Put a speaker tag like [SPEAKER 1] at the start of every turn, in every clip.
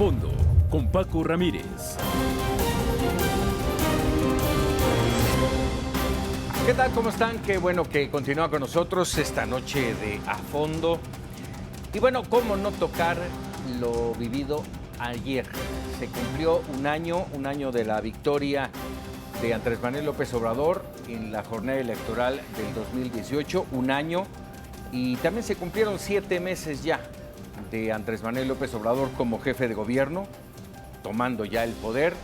[SPEAKER 1] Fondo con Paco Ramírez.
[SPEAKER 2] ¿Qué tal? ¿Cómo están? Qué bueno que continúan con nosotros esta noche de A Fondo. Y bueno, ¿cómo no tocar lo vivido ayer? Se cumplió un año de la victoria de Andrés Manuel López Obrador en la jornada electoral del 2018, un año, y también se cumplieron 7 meses ya de Andrés Manuel López Obrador como jefe de gobierno, tomando ya el poder.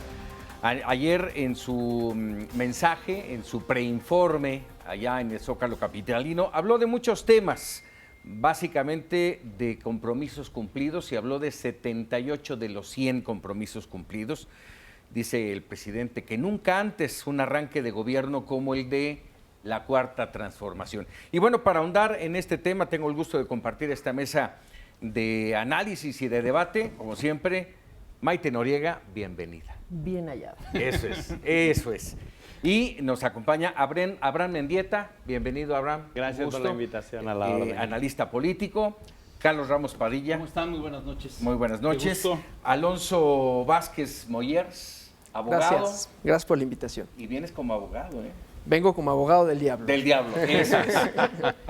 [SPEAKER 2] Ayer en su mensaje, en su preinforme allá en el Zócalo capitalino, habló de muchos temas, básicamente de compromisos cumplidos, y habló de 78 de los 100 compromisos cumplidos. Dice el presidente que nunca antes un arranque de gobierno como el de la Cuarta Transformación. Y bueno, para ahondar en este tema, tengo el gusto de compartir esta mesa de análisis y de debate, como siempre. Maite Noriega, bienvenida.
[SPEAKER 3] Bien hallado.
[SPEAKER 2] Eso es. Y nos acompaña Abraham Mendieta. Bienvenido, Abraham.
[SPEAKER 4] Gracias por la invitación, a la orden.
[SPEAKER 2] Analista político. Carlos Ramos Padilla.
[SPEAKER 4] ¿Cómo están? Muy buenas noches.
[SPEAKER 2] Muy buenas noches.
[SPEAKER 4] Qué gusto.
[SPEAKER 2] Alonso Vázquez Moyers, abogado.
[SPEAKER 3] Gracias por la invitación.
[SPEAKER 2] Y vienes como abogado, ¿eh?
[SPEAKER 3] Vengo como abogado del diablo.
[SPEAKER 2] Del diablo, eso es.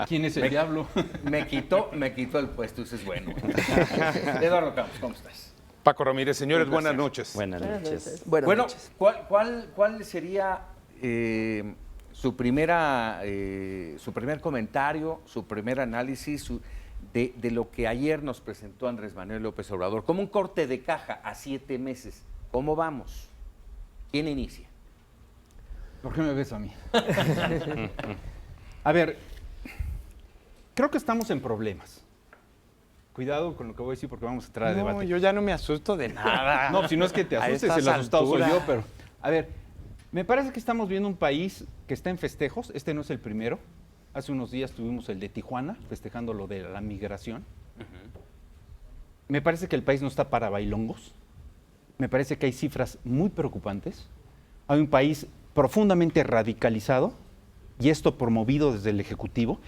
[SPEAKER 4] ¿Quién es el diablo?
[SPEAKER 2] Me quitó el puesto, eso es bueno. Eduardo Campos, ¿cómo estás?
[SPEAKER 5] Paco Ramírez, señores, buenas noches.
[SPEAKER 4] Buenas noches.
[SPEAKER 3] Buenas
[SPEAKER 2] Bueno,
[SPEAKER 3] noches.
[SPEAKER 2] ¿cuál sería su primer comentario, su primer análisis de lo que ayer nos presentó Andrés Manuel López Obrador? Como un corte de caja a 7 meses. ¿Cómo vamos? ¿Quién inicia?
[SPEAKER 4] ¿Por qué me ves a mí? A ver, creo que estamos en problemas. Cuidado con lo que voy a decir porque vamos a entrar a debate.
[SPEAKER 5] No, yo ya no me asusto de nada.
[SPEAKER 4] No, si no es que te
[SPEAKER 5] A
[SPEAKER 4] asustes,
[SPEAKER 5] estas
[SPEAKER 4] el asustado soy yo,
[SPEAKER 5] alturas.
[SPEAKER 4] pero... A ver, me parece que estamos viendo un país que está en festejos. Este no es el primero. Hace unos días tuvimos el de Tijuana, festejando lo de la migración. Me parece que el país no está para bailongos. Me parece que hay cifras muy preocupantes. Hay un país profundamente radicalizado, y esto promovido desde el Ejecutivo.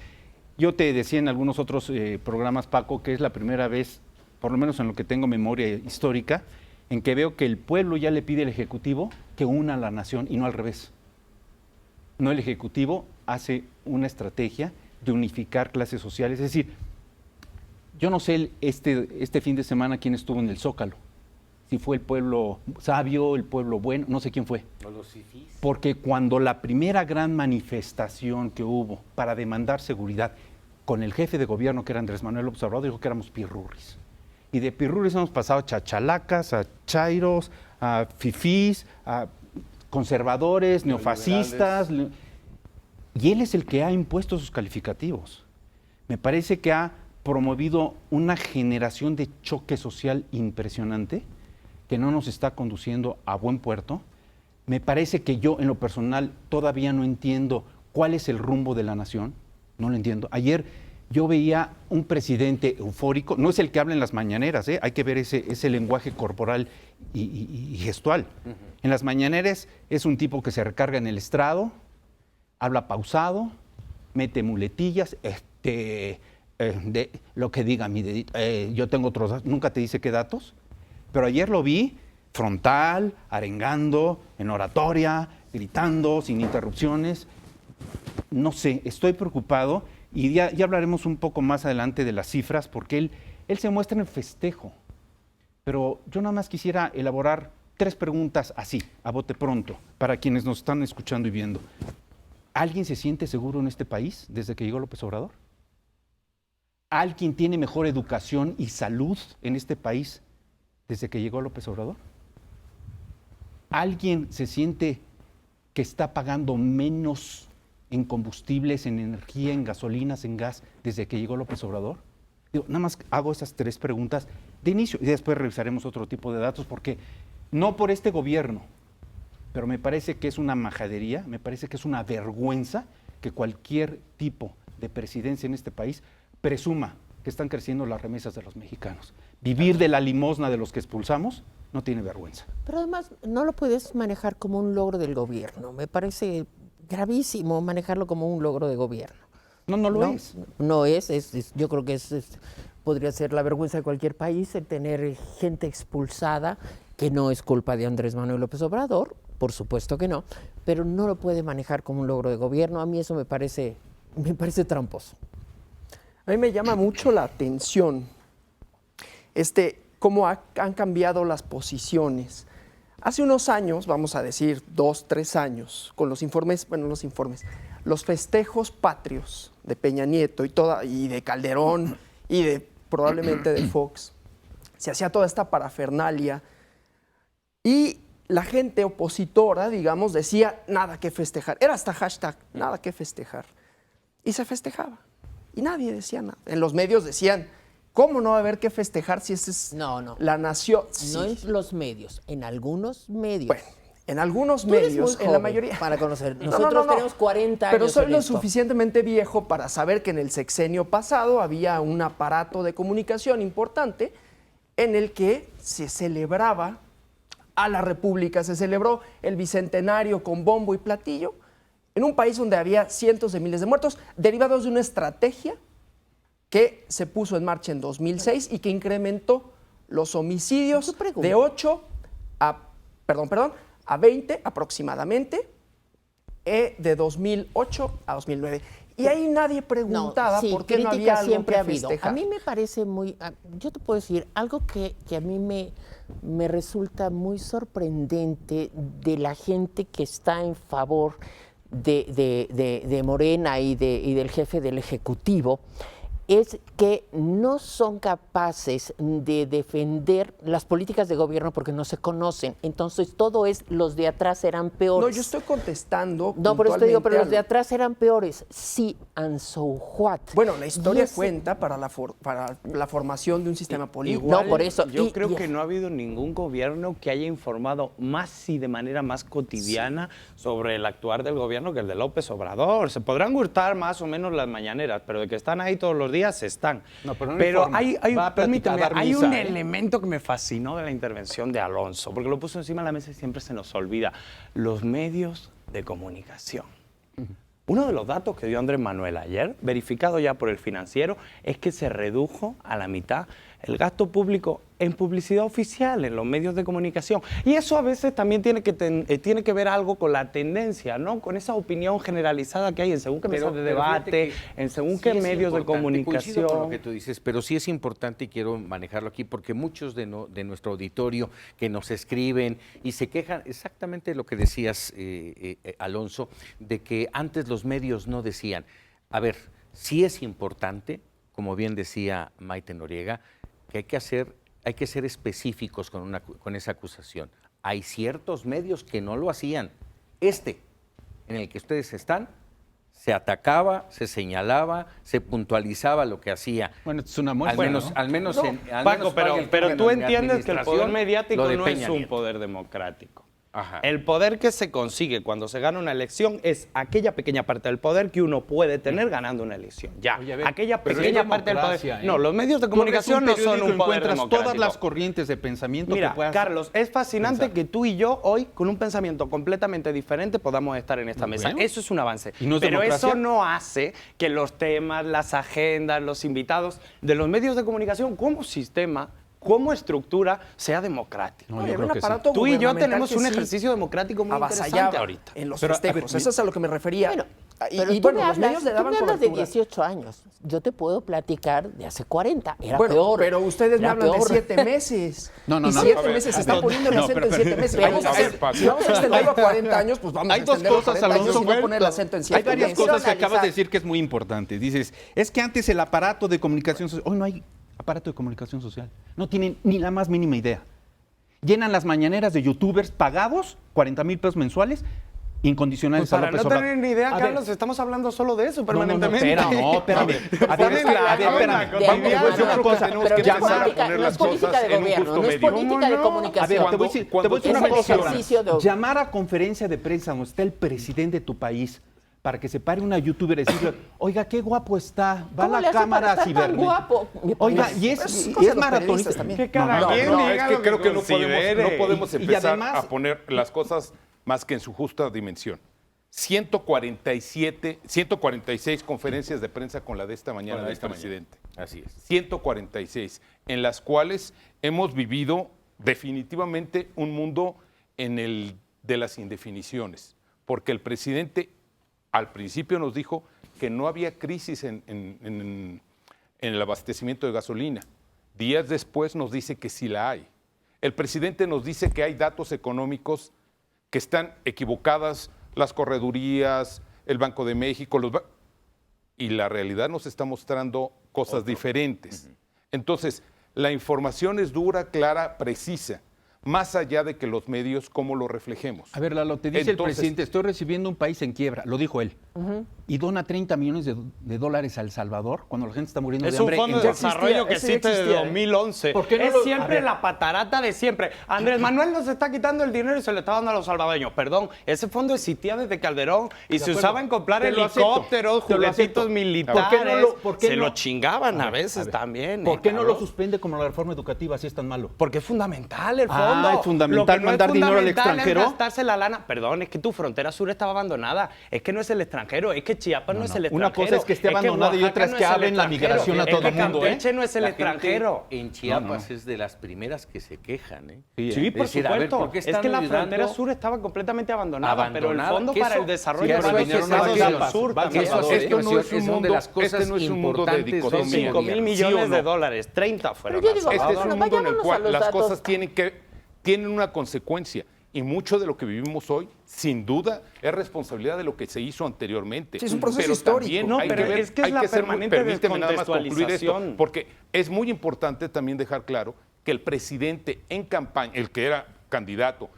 [SPEAKER 4] Yo te decía en algunos otros programas, Paco, que es la primera vez, por lo menos en lo que tengo memoria histórica, en que veo que el pueblo ya le pide al Ejecutivo que una a la nación y no al revés. No, el Ejecutivo hace una estrategia de unificar clases sociales. Es decir, yo no sé este fin de semana quién estuvo en el Zócalo. Si fue el pueblo sabio, el pueblo bueno, no sé quién fue.
[SPEAKER 2] ¿O los fifís?
[SPEAKER 4] Porque cuando la primera gran manifestación que hubo para demandar seguridad con el jefe de gobierno, que era Andrés Manuel López Obrador, dijo que éramos pirurris. Y de pirurris hemos pasado a chachalacas, a chairos, a fifís, a conservadores, neofascistas. Y él es el que ha impuesto sus calificativos. Me parece que ha promovido una generación de choque social impresionante que no nos está conduciendo a buen puerto. Me parece que yo, en lo personal, todavía no entiendo cuál es el rumbo de la nación. No lo entiendo. Ayer yo veía un presidente eufórico, no es el que habla en las mañaneras, hay que ver ese lenguaje corporal y gestual. En las mañaneras es un tipo que se recarga en el estrado, habla pausado, mete muletillas, de lo que diga mi dedito. Yo tengo otros datos, nunca te dice qué datos, pero ayer lo vi frontal, arengando, en oratoria, gritando, sin interrupciones. No sé, estoy preocupado y ya hablaremos un poco más adelante de las cifras, porque él se muestra en festejo. Pero yo nada más quisiera elaborar 3 preguntas así, a bote pronto, para quienes nos están escuchando y viendo. ¿Alguien se siente seguro en este país desde que llegó López Obrador? ¿Alguien tiene mejor educación y salud en este país desde que llegó López Obrador? ¿Alguien se siente que está pagando menos en combustibles, en energía, en gasolinas, en gas, desde que llegó López Obrador? Digo, nada más hago esas 3 preguntas de inicio y después revisaremos otro tipo de datos, porque no por este gobierno, pero me parece que es una majadería, me parece que es una vergüenza que cualquier tipo de presidencia en este país presuma que están creciendo las remesas de los mexicanos. Vivir de la limosna de los que expulsamos no tiene vergüenza.
[SPEAKER 3] Pero además no lo puedes manejar como un logro del gobierno. Me parece gravísimo manejarlo como un logro de gobierno.
[SPEAKER 4] No lo es.
[SPEAKER 3] No es, yo creo que podría ser la vergüenza de cualquier país el tener gente expulsada, que no es culpa de Andrés Manuel López Obrador, por supuesto que no, pero no lo puede manejar como un logro de gobierno. A mí eso me parece tramposo.
[SPEAKER 6] A mí me llama mucho la atención cómo han cambiado las posiciones. Hace unos años, vamos a decir 2, 3 años, con los los festejos patrios de Peña Nieto y de Calderón y probablemente de Fox, se hacía toda esta parafernalia y la gente opositora, digamos, decía nada que festejar. Era hasta hashtag, nada que festejar. Y se festejaba. Y nadie decía nada. En los medios decían, ¿cómo no va a haber que festejar si esa es la nación?
[SPEAKER 3] No en los medios, en algunos medios.
[SPEAKER 6] Bueno, en algunos
[SPEAKER 3] Tú eres
[SPEAKER 6] medios,
[SPEAKER 3] muy
[SPEAKER 6] en la
[SPEAKER 3] joven
[SPEAKER 6] mayoría.
[SPEAKER 3] para conocer.
[SPEAKER 6] No,
[SPEAKER 3] Nosotros
[SPEAKER 6] no.
[SPEAKER 3] tenemos 40 años.
[SPEAKER 6] Pero soy
[SPEAKER 3] en
[SPEAKER 6] lo
[SPEAKER 3] esto.
[SPEAKER 6] suficientemente viejo para saber que en el sexenio pasado había un aparato de comunicación importante en el que se celebraba a la República, se celebró el Bicentenario con bombo y platillo, en un país donde había cientos de miles de muertos, derivados de una estrategia que se puso en marcha en 2006 y que incrementó los homicidios de 8 a 20 aproximadamente, de 2008 a 2009. Y ahí nadie preguntaba por qué no había algo
[SPEAKER 3] siempre
[SPEAKER 6] que
[SPEAKER 3] ha habido.
[SPEAKER 6] festejar.
[SPEAKER 3] A mí me parece yo te puedo decir, algo que a mí me resulta muy sorprendente de la gente que está en favor de Morena y del jefe del Ejecutivo, es que no son capaces de defender las políticas de gobierno porque no se conocen. Entonces, todo es los de atrás eran peores.
[SPEAKER 6] No, yo estoy contestando.
[SPEAKER 3] No, por eso te digo, pero los de
[SPEAKER 6] puntualmente
[SPEAKER 3] atrás eran peores. Sí, and so what.
[SPEAKER 6] Bueno, la historia
[SPEAKER 3] Y
[SPEAKER 6] cuenta para la formación de un sistema político.
[SPEAKER 3] No, por eso.
[SPEAKER 5] Yo creo que no ha habido ningún gobierno que haya informado más y de manera más cotidiana sobre el actuar del gobierno que el de López Obrador. Se podrán gustar más o menos las mañaneras, pero de que están ahí todos los días, están.
[SPEAKER 4] No, pero no
[SPEAKER 5] pero
[SPEAKER 4] informa. Va a platicar,
[SPEAKER 5] permíteme,
[SPEAKER 4] dar
[SPEAKER 5] hay
[SPEAKER 4] misa,
[SPEAKER 5] un
[SPEAKER 4] ¿eh?
[SPEAKER 5] elemento que me fascinó de la intervención de Alonso, porque lo puso encima de la mesa y siempre se nos olvida. Los medios de comunicación. Uno de los datos que dio Andrés Manuel ayer, verificado ya por el Financiero, es que se redujo a la mitad el gasto público en publicidad oficial, en los medios de comunicación. Y eso a veces también tiene que ver algo con la tendencia, ¿no? Con esa opinión generalizada que hay en según qué mesas de debate, en según qué medios de comunicación.
[SPEAKER 2] Coincido con lo que tú dices, pero sí es importante y quiero manejarlo aquí porque muchos de nuestro auditorio que nos escriben y se quejan exactamente lo que decías, Alonso, de que antes los medios no decían. A ver, sí es importante, como bien decía Maite Noriega, que hay que ser específicos con esa acusación. Hay ciertos medios que no lo hacían. En el que ustedes están, se atacaba, se señalaba, se puntualizaba lo que hacía.
[SPEAKER 4] Bueno, es una muestra,
[SPEAKER 2] al menos
[SPEAKER 4] ¿no?
[SPEAKER 5] Paco, pero tú entiendes que el poder mediático
[SPEAKER 2] lo de
[SPEAKER 5] no
[SPEAKER 2] Peña
[SPEAKER 5] es un
[SPEAKER 2] Nieto.
[SPEAKER 5] poder democrático.
[SPEAKER 2] Ajá.
[SPEAKER 5] El poder que se consigue cuando se gana una elección es aquella pequeña parte del poder que uno puede tener ganando una elección. Ya,
[SPEAKER 4] Oye, a ver,
[SPEAKER 5] aquella
[SPEAKER 4] pero
[SPEAKER 5] pequeña
[SPEAKER 4] es
[SPEAKER 5] parte del poder.
[SPEAKER 4] democracia, ¿eh?
[SPEAKER 5] No, los medios de
[SPEAKER 4] Tú
[SPEAKER 5] comunicación no
[SPEAKER 4] abres
[SPEAKER 5] son
[SPEAKER 4] periódico,
[SPEAKER 5] un poder
[SPEAKER 4] encuentras
[SPEAKER 5] democrático.
[SPEAKER 4] todas las corrientes de pensamiento
[SPEAKER 5] Mira,
[SPEAKER 4] que puedas
[SPEAKER 5] Carlos, es fascinante
[SPEAKER 4] pensar.
[SPEAKER 5] que tú y yo hoy, con un pensamiento completamente diferente, podamos estar en esta mesa.
[SPEAKER 4] Bueno.
[SPEAKER 5] Eso es un avance.
[SPEAKER 4] ¿Y no es
[SPEAKER 5] Pero
[SPEAKER 4] democracia?
[SPEAKER 5] eso no hace que los temas, las agendas, los invitados de los medios de comunicación como sistema, como estructura, sea democrático.
[SPEAKER 4] No,
[SPEAKER 6] Oye,
[SPEAKER 4] yo
[SPEAKER 6] era
[SPEAKER 4] creo
[SPEAKER 6] un
[SPEAKER 4] que sí.
[SPEAKER 6] aparato
[SPEAKER 5] Tú y yo
[SPEAKER 6] gubernamental
[SPEAKER 5] tenemos
[SPEAKER 6] que
[SPEAKER 5] un
[SPEAKER 6] sí
[SPEAKER 5] ejercicio democrático muy interesante
[SPEAKER 6] avasallaba
[SPEAKER 5] ahorita.
[SPEAKER 6] en los
[SPEAKER 4] Pero, a ver,
[SPEAKER 6] festejos. Eso es a lo que me refería.
[SPEAKER 3] Bueno,
[SPEAKER 6] Y
[SPEAKER 3] pero tú
[SPEAKER 6] bueno,
[SPEAKER 3] me
[SPEAKER 6] los medios le daban
[SPEAKER 3] tú me hablas de
[SPEAKER 6] cobertura.
[SPEAKER 3] 18 años. Yo te puedo platicar de hace 40. Era
[SPEAKER 6] Bueno,
[SPEAKER 3] peor.
[SPEAKER 6] pero ustedes me
[SPEAKER 3] Era
[SPEAKER 6] hablan
[SPEAKER 3] peor.
[SPEAKER 6] de 7 meses.
[SPEAKER 4] No, no,
[SPEAKER 6] y
[SPEAKER 4] no.
[SPEAKER 6] 7
[SPEAKER 4] A ver,
[SPEAKER 6] meses se
[SPEAKER 4] a
[SPEAKER 6] están
[SPEAKER 4] ver,
[SPEAKER 6] poniendo el
[SPEAKER 4] no,
[SPEAKER 6] acento
[SPEAKER 4] pero,
[SPEAKER 6] en 7 meses.
[SPEAKER 3] pero,
[SPEAKER 6] Vamos a
[SPEAKER 3] a
[SPEAKER 6] hacer,
[SPEAKER 3] ver,
[SPEAKER 5] Paco.
[SPEAKER 6] si vamos a extenderlo a 40 años, pues vamos
[SPEAKER 4] Hay
[SPEAKER 6] a
[SPEAKER 4] dos
[SPEAKER 6] extenderlo a
[SPEAKER 4] cosas,
[SPEAKER 6] 40 años
[SPEAKER 4] Alonso.
[SPEAKER 6] y no poner el acento en 7
[SPEAKER 4] Hay varias
[SPEAKER 6] meses.
[SPEAKER 4] cosas que acabas de decir que es muy importante. Dices, es que antes el aparato de comunicación social, hoy no hay aparato de comunicación social. No tienen ni la más mínima idea. Llenan las mañaneras de youtubers pagados, 40,000 pesos mensuales, incondicionales
[SPEAKER 5] Pues
[SPEAKER 4] a
[SPEAKER 5] para
[SPEAKER 4] López
[SPEAKER 5] no
[SPEAKER 4] Obrador.
[SPEAKER 5] tener ni idea,
[SPEAKER 4] A ver,
[SPEAKER 5] Carlos, estamos hablando solo de eso
[SPEAKER 4] no, no,
[SPEAKER 5] permanentemente.
[SPEAKER 4] espérame. A ver,
[SPEAKER 5] Ponen la agenda
[SPEAKER 3] De
[SPEAKER 5] cotidiana.
[SPEAKER 3] acuerdo,
[SPEAKER 5] Yo creo que
[SPEAKER 3] cosa,
[SPEAKER 5] tenemos
[SPEAKER 3] pero
[SPEAKER 5] que
[SPEAKER 3] no es
[SPEAKER 5] empezar a
[SPEAKER 3] política,
[SPEAKER 5] poner
[SPEAKER 3] no
[SPEAKER 5] las
[SPEAKER 3] es política
[SPEAKER 5] cosas
[SPEAKER 3] de
[SPEAKER 5] en un
[SPEAKER 3] gobierno,
[SPEAKER 5] justo
[SPEAKER 3] no es
[SPEAKER 5] medio.
[SPEAKER 3] política de
[SPEAKER 4] A ver,
[SPEAKER 3] comunicación.
[SPEAKER 4] te voy a decir
[SPEAKER 5] cuando
[SPEAKER 4] una
[SPEAKER 3] es el
[SPEAKER 4] cosa.
[SPEAKER 3] ejercicio de-
[SPEAKER 4] Llamar a conferencia de prensa donde está el presidente de tu país para que se pare una youtuber y decirle, oiga, qué guapo está, va a
[SPEAKER 3] ¿Cómo le
[SPEAKER 4] la
[SPEAKER 3] hace para
[SPEAKER 4] cámara
[SPEAKER 3] estar tan
[SPEAKER 4] cibernética.
[SPEAKER 3] guapo?
[SPEAKER 4] Oiga, y
[SPEAKER 6] Eso es
[SPEAKER 4] es,
[SPEAKER 6] cosa
[SPEAKER 4] y
[SPEAKER 6] de
[SPEAKER 4] es
[SPEAKER 6] los
[SPEAKER 4] maratonista
[SPEAKER 6] periodistas también.
[SPEAKER 5] Que cada
[SPEAKER 4] No,
[SPEAKER 5] quien
[SPEAKER 4] no,
[SPEAKER 5] diga
[SPEAKER 7] Es que
[SPEAKER 5] lo
[SPEAKER 7] creo que no
[SPEAKER 5] considere.
[SPEAKER 7] podemos
[SPEAKER 4] Y
[SPEAKER 7] empezar
[SPEAKER 4] además-
[SPEAKER 7] a poner las cosas más que en su justa dimensión. 146 conferencias de prensa con la de esta mañana del presidente.
[SPEAKER 2] Así es.
[SPEAKER 7] 146, en las cuales hemos vivido definitivamente un mundo de las indefiniciones, porque el presidente al principio nos dijo que no había crisis en el abastecimiento de gasolina. Días después nos dice que sí la hay. El presidente nos dice que hay datos económicos que están equivocadas, las corredurías, el Banco de México, y la realidad nos está mostrando cosas diferentes. Entonces, la información es dura, clara, precisa, más allá de que los medios, cómo lo reflejemos.
[SPEAKER 4] A ver, Lalo, te dice el presidente, estoy recibiendo un país en quiebra, lo dijo él, y dona 30 millones de dólares a El Salvador cuando la gente está muriendo de hambre.
[SPEAKER 5] Es un fondo de desarrollo que existe desde 2011.
[SPEAKER 4] ¿Por qué no
[SPEAKER 5] es
[SPEAKER 4] lo-
[SPEAKER 5] siempre la patarata de siempre. Andrés Manuel nos está quitando el dinero y se lo está dando a los salvadoreños. Perdón, ese fondo existía desde Calderón y se
[SPEAKER 4] acuerdo.
[SPEAKER 5] usaba en comprar
[SPEAKER 4] Te lo acepto,
[SPEAKER 5] helicópteros,
[SPEAKER 4] te lo acepto.
[SPEAKER 5] juguetitos militares.
[SPEAKER 4] ¿Por qué
[SPEAKER 5] se
[SPEAKER 4] no?
[SPEAKER 5] lo chingaban a veces también.
[SPEAKER 4] ¿Por qué no lo
[SPEAKER 5] cabrón?
[SPEAKER 4] suspende como la reforma educativa si es tan malo?
[SPEAKER 5] Porque es fundamental el
[SPEAKER 4] Ah,
[SPEAKER 5] fondo.
[SPEAKER 4] ¿es fundamental
[SPEAKER 5] Lo que no
[SPEAKER 4] mandar
[SPEAKER 5] es
[SPEAKER 4] dinero al
[SPEAKER 5] fundamental
[SPEAKER 4] extranjero?
[SPEAKER 5] Es gastarse la lana. Perdón, es que tu frontera sur estaba abandonada. Es que no es el extranjero, es que Chiapas no es el extranjero.
[SPEAKER 4] Una cosa es que esté abandonada y otra es que abren la migración a todo el mundo, ¿eh?
[SPEAKER 5] Campeche no es el
[SPEAKER 2] La gente
[SPEAKER 5] extranjero.
[SPEAKER 2] en Chiapas es de las primeras que se quejan, ¿eh?
[SPEAKER 5] Sí, por
[SPEAKER 2] Es decir, a ver,
[SPEAKER 5] supuesto.
[SPEAKER 2] ¿por qué
[SPEAKER 5] Es
[SPEAKER 2] están
[SPEAKER 5] que la
[SPEAKER 2] ayudando?
[SPEAKER 5] frontera sur estaba completamente abandonada, pero el
[SPEAKER 2] Abandonada,
[SPEAKER 5] fondo
[SPEAKER 2] que
[SPEAKER 5] para
[SPEAKER 2] eso-
[SPEAKER 5] el desarrollo
[SPEAKER 2] sí,
[SPEAKER 5] urbano
[SPEAKER 2] eso
[SPEAKER 5] se hizo
[SPEAKER 2] es
[SPEAKER 5] desde
[SPEAKER 2] una
[SPEAKER 5] el sur
[SPEAKER 4] va
[SPEAKER 5] también.
[SPEAKER 2] Eso
[SPEAKER 7] Esto no es un
[SPEAKER 2] es de
[SPEAKER 7] mundo,
[SPEAKER 2] las cosas
[SPEAKER 7] este no es un mundo de
[SPEAKER 2] importantes
[SPEAKER 7] dicotomía.
[SPEAKER 2] del
[SPEAKER 5] 5.000
[SPEAKER 2] gobierno.
[SPEAKER 5] millones
[SPEAKER 7] ¿Sí o
[SPEAKER 5] de
[SPEAKER 7] no?
[SPEAKER 5] dólares, 30 fueron
[SPEAKER 3] Pero yo
[SPEAKER 5] a
[SPEAKER 3] digo,
[SPEAKER 7] Este es
[SPEAKER 3] Bueno,
[SPEAKER 7] un mundo en el
[SPEAKER 3] vayámonos a
[SPEAKER 7] cual
[SPEAKER 3] los
[SPEAKER 7] las
[SPEAKER 3] datos.
[SPEAKER 7] cosas tienen una consecuencia. Y mucho de lo que vivimos hoy, sin duda, es responsabilidad de lo que se hizo anteriormente.
[SPEAKER 6] Sí, es un proceso
[SPEAKER 7] Pero
[SPEAKER 6] histórico.
[SPEAKER 7] también
[SPEAKER 5] No,
[SPEAKER 7] hay
[SPEAKER 5] pero
[SPEAKER 7] que ver,
[SPEAKER 5] es que es
[SPEAKER 7] hay
[SPEAKER 5] la
[SPEAKER 7] que ser muy-
[SPEAKER 5] permanente
[SPEAKER 7] permíteme nada más concluir esto,
[SPEAKER 5] descontextualización.
[SPEAKER 7] porque es muy importante también dejar claro que el presidente en campaña, el que era candidato,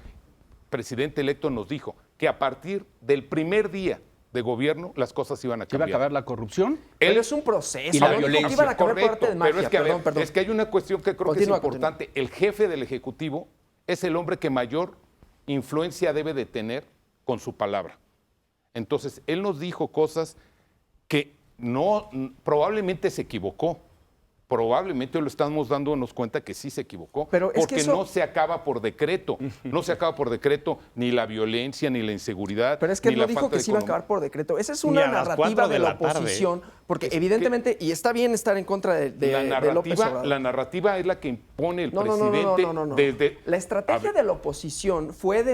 [SPEAKER 7] presidente electo, nos dijo que a partir del primer día de gobierno las cosas iban a
[SPEAKER 4] ¿Se iba a
[SPEAKER 7] cambiar.
[SPEAKER 4] acabar la corrupción?
[SPEAKER 6] Pero es un proceso.
[SPEAKER 4] Y la
[SPEAKER 6] no dijo que
[SPEAKER 4] violencia.
[SPEAKER 6] iban a acabar por arte de magia.
[SPEAKER 7] pero es que, a ver,
[SPEAKER 6] Perdón, perdón.
[SPEAKER 7] es que hay una cuestión que creo
[SPEAKER 6] Continúa,
[SPEAKER 7] que es importante. El jefe del Ejecutivo es el hombre que mayor influencia debe de tener con su palabra. Entonces, él nos dijo cosas que probablemente se equivocó. Probablemente lo estamos dándonos cuenta que sí se equivocó,
[SPEAKER 6] Pero es que
[SPEAKER 7] porque
[SPEAKER 6] eso-
[SPEAKER 7] no se acaba por decreto. No se acaba por decreto ni la violencia, ni la inseguridad,
[SPEAKER 6] Pero es que
[SPEAKER 7] ni
[SPEAKER 6] él no
[SPEAKER 7] la
[SPEAKER 6] dijo
[SPEAKER 7] falta
[SPEAKER 6] que
[SPEAKER 7] de
[SPEAKER 6] se iba a
[SPEAKER 7] economía.
[SPEAKER 6] acabar por decreto. Esa es
[SPEAKER 5] Ni
[SPEAKER 6] una
[SPEAKER 5] a las
[SPEAKER 6] narrativa
[SPEAKER 5] 4
[SPEAKER 6] de
[SPEAKER 5] de
[SPEAKER 6] la
[SPEAKER 5] la tarde.
[SPEAKER 6] oposición, porque
[SPEAKER 7] Es que-
[SPEAKER 6] evidentemente, y está bien estar en contra de López Obrador.
[SPEAKER 7] La narrativa es la que impone el
[SPEAKER 6] No, no,
[SPEAKER 7] presidente
[SPEAKER 6] no.
[SPEAKER 7] desde...
[SPEAKER 6] La
[SPEAKER 7] A
[SPEAKER 6] estrategia
[SPEAKER 7] ver.
[SPEAKER 6] de la oposición fue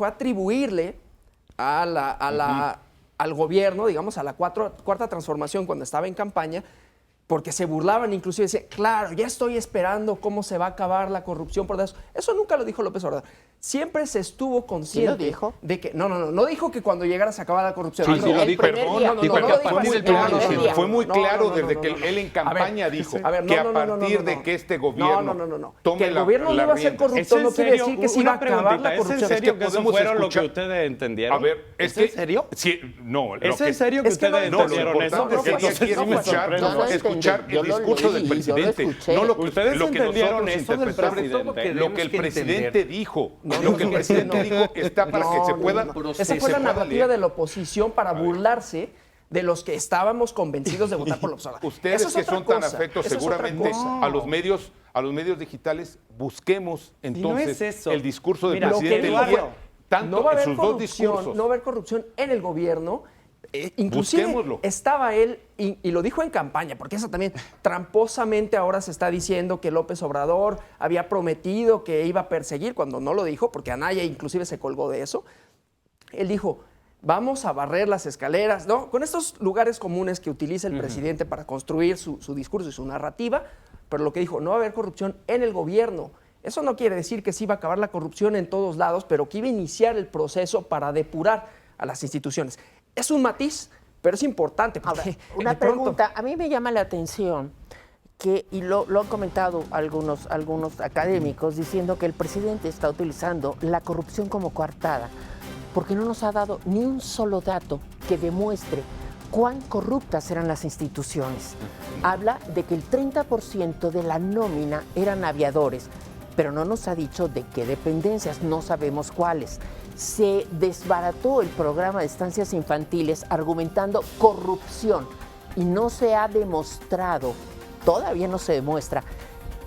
[SPEAKER 6] atribuirle al gobierno, digamos, a la cuarta transformación cuando estaba en campaña, porque se burlaban, inclusive decían, claro, ya estoy esperando cómo se va a acabar la corrupción por eso. Eso nunca lo dijo López Obrador. Siempre se estuvo consciente
[SPEAKER 3] dijo?
[SPEAKER 6] de que, no dijo que cuando llegara se acababa la corrupción.
[SPEAKER 4] Sí,
[SPEAKER 6] No,
[SPEAKER 4] sí lo
[SPEAKER 3] el
[SPEAKER 4] dijo.
[SPEAKER 3] primer
[SPEAKER 7] Perdón,
[SPEAKER 3] día.
[SPEAKER 7] dijo
[SPEAKER 6] no,
[SPEAKER 7] que
[SPEAKER 6] no
[SPEAKER 7] a
[SPEAKER 6] lo dijo
[SPEAKER 7] partir
[SPEAKER 6] así,
[SPEAKER 7] del
[SPEAKER 6] claro,
[SPEAKER 7] primer
[SPEAKER 6] no,
[SPEAKER 7] día.
[SPEAKER 6] no,
[SPEAKER 7] Fue muy
[SPEAKER 6] no,
[SPEAKER 7] claro
[SPEAKER 6] no, no,
[SPEAKER 7] desde
[SPEAKER 6] no,
[SPEAKER 7] que
[SPEAKER 6] no, no.
[SPEAKER 7] él en campaña dijo
[SPEAKER 6] A ver,
[SPEAKER 7] que a partir de que este gobierno tome
[SPEAKER 6] que el
[SPEAKER 7] la
[SPEAKER 6] gobierno no iba a ser
[SPEAKER 7] riendas.
[SPEAKER 6] corrupto no quiere decir que se iba a acabar la
[SPEAKER 5] ¿Es en
[SPEAKER 6] corrupción.
[SPEAKER 5] serio
[SPEAKER 7] Es
[SPEAKER 5] que
[SPEAKER 7] que
[SPEAKER 5] eso
[SPEAKER 7] podemos
[SPEAKER 5] fueron lo que
[SPEAKER 7] escuchar-
[SPEAKER 5] ustedes entendieron?
[SPEAKER 7] A ver,
[SPEAKER 5] ¿Es en serio?
[SPEAKER 7] Sí, no. lo
[SPEAKER 5] ¿Es
[SPEAKER 7] que-
[SPEAKER 5] en serio que
[SPEAKER 6] es que no,
[SPEAKER 5] ustedes
[SPEAKER 7] No, lo
[SPEAKER 5] entendieron eso?
[SPEAKER 7] importante es que
[SPEAKER 5] Entonces
[SPEAKER 7] ella quiere
[SPEAKER 5] sí me
[SPEAKER 7] escuchar,
[SPEAKER 5] sorprende.
[SPEAKER 3] Yo lo
[SPEAKER 7] escuchar
[SPEAKER 3] entendí, yo
[SPEAKER 7] el
[SPEAKER 3] lo
[SPEAKER 7] discurso
[SPEAKER 3] leí,
[SPEAKER 7] del
[SPEAKER 3] yo lo
[SPEAKER 7] presidente.
[SPEAKER 3] escuché.
[SPEAKER 7] No lo,
[SPEAKER 5] Ustedes
[SPEAKER 7] lo que
[SPEAKER 5] entendieron
[SPEAKER 7] nosotros
[SPEAKER 5] eso del
[SPEAKER 7] interpretamos,
[SPEAKER 5] presidente.
[SPEAKER 7] lo que el presidente dijo. Lo que el presidente dijo que está para que se pueda...
[SPEAKER 6] Esa fue la narrativa de la oposición para burlarse de los que estábamos convencidos de votar por López Obrador.
[SPEAKER 7] Ustedes
[SPEAKER 6] Esa es
[SPEAKER 7] que
[SPEAKER 6] otra
[SPEAKER 7] son tan
[SPEAKER 6] cosa,
[SPEAKER 7] afectos
[SPEAKER 6] esa es otra
[SPEAKER 7] seguramente
[SPEAKER 6] cosa.
[SPEAKER 7] a los medios digitales, busquemos entonces
[SPEAKER 5] es eso.
[SPEAKER 7] el discurso del
[SPEAKER 5] Mira,
[SPEAKER 7] presidente
[SPEAKER 5] Eduardo,
[SPEAKER 7] el día- tanto
[SPEAKER 6] no va a
[SPEAKER 7] en
[SPEAKER 6] haber
[SPEAKER 7] sus dos
[SPEAKER 6] corrupción,
[SPEAKER 7] discursos.
[SPEAKER 6] no va a haber corrupción en el gobierno. Inclusive
[SPEAKER 7] Busquémoslo.
[SPEAKER 6] estaba él, y lo dijo en campaña, porque eso también tramposamente ahora se está diciendo que López Obrador había prometido que iba a perseguir, cuando no lo dijo, porque Anaya inclusive se colgó de eso. Él dijo, vamos a barrer las escaleras, ¿no? Con estos lugares comunes que utiliza el presidente para construir su discurso y su narrativa, pero lo que dijo, no va a haber corrupción en el gobierno. Eso no quiere decir que sí iba a acabar la corrupción en todos lados, pero que iba a iniciar el proceso para depurar a las instituciones. Es un matiz, pero es importante.
[SPEAKER 3] Ahora,
[SPEAKER 6] Porque
[SPEAKER 3] una
[SPEAKER 6] de pronto-
[SPEAKER 3] pregunta, a mí me llama la atención que, y lo han comentado algunos académicos, diciendo que el presidente está utilizando la corrupción como coartada, porque no nos ha dado ni un solo dato que demuestre cuán corruptas eran las instituciones. Habla de que el 30% de la nómina eran aviadores, pero no nos ha dicho de qué dependencias, no sabemos cuáles. Se desbarató el programa de estancias infantiles argumentando corrupción y no se ha demostrado, todavía no se demuestra,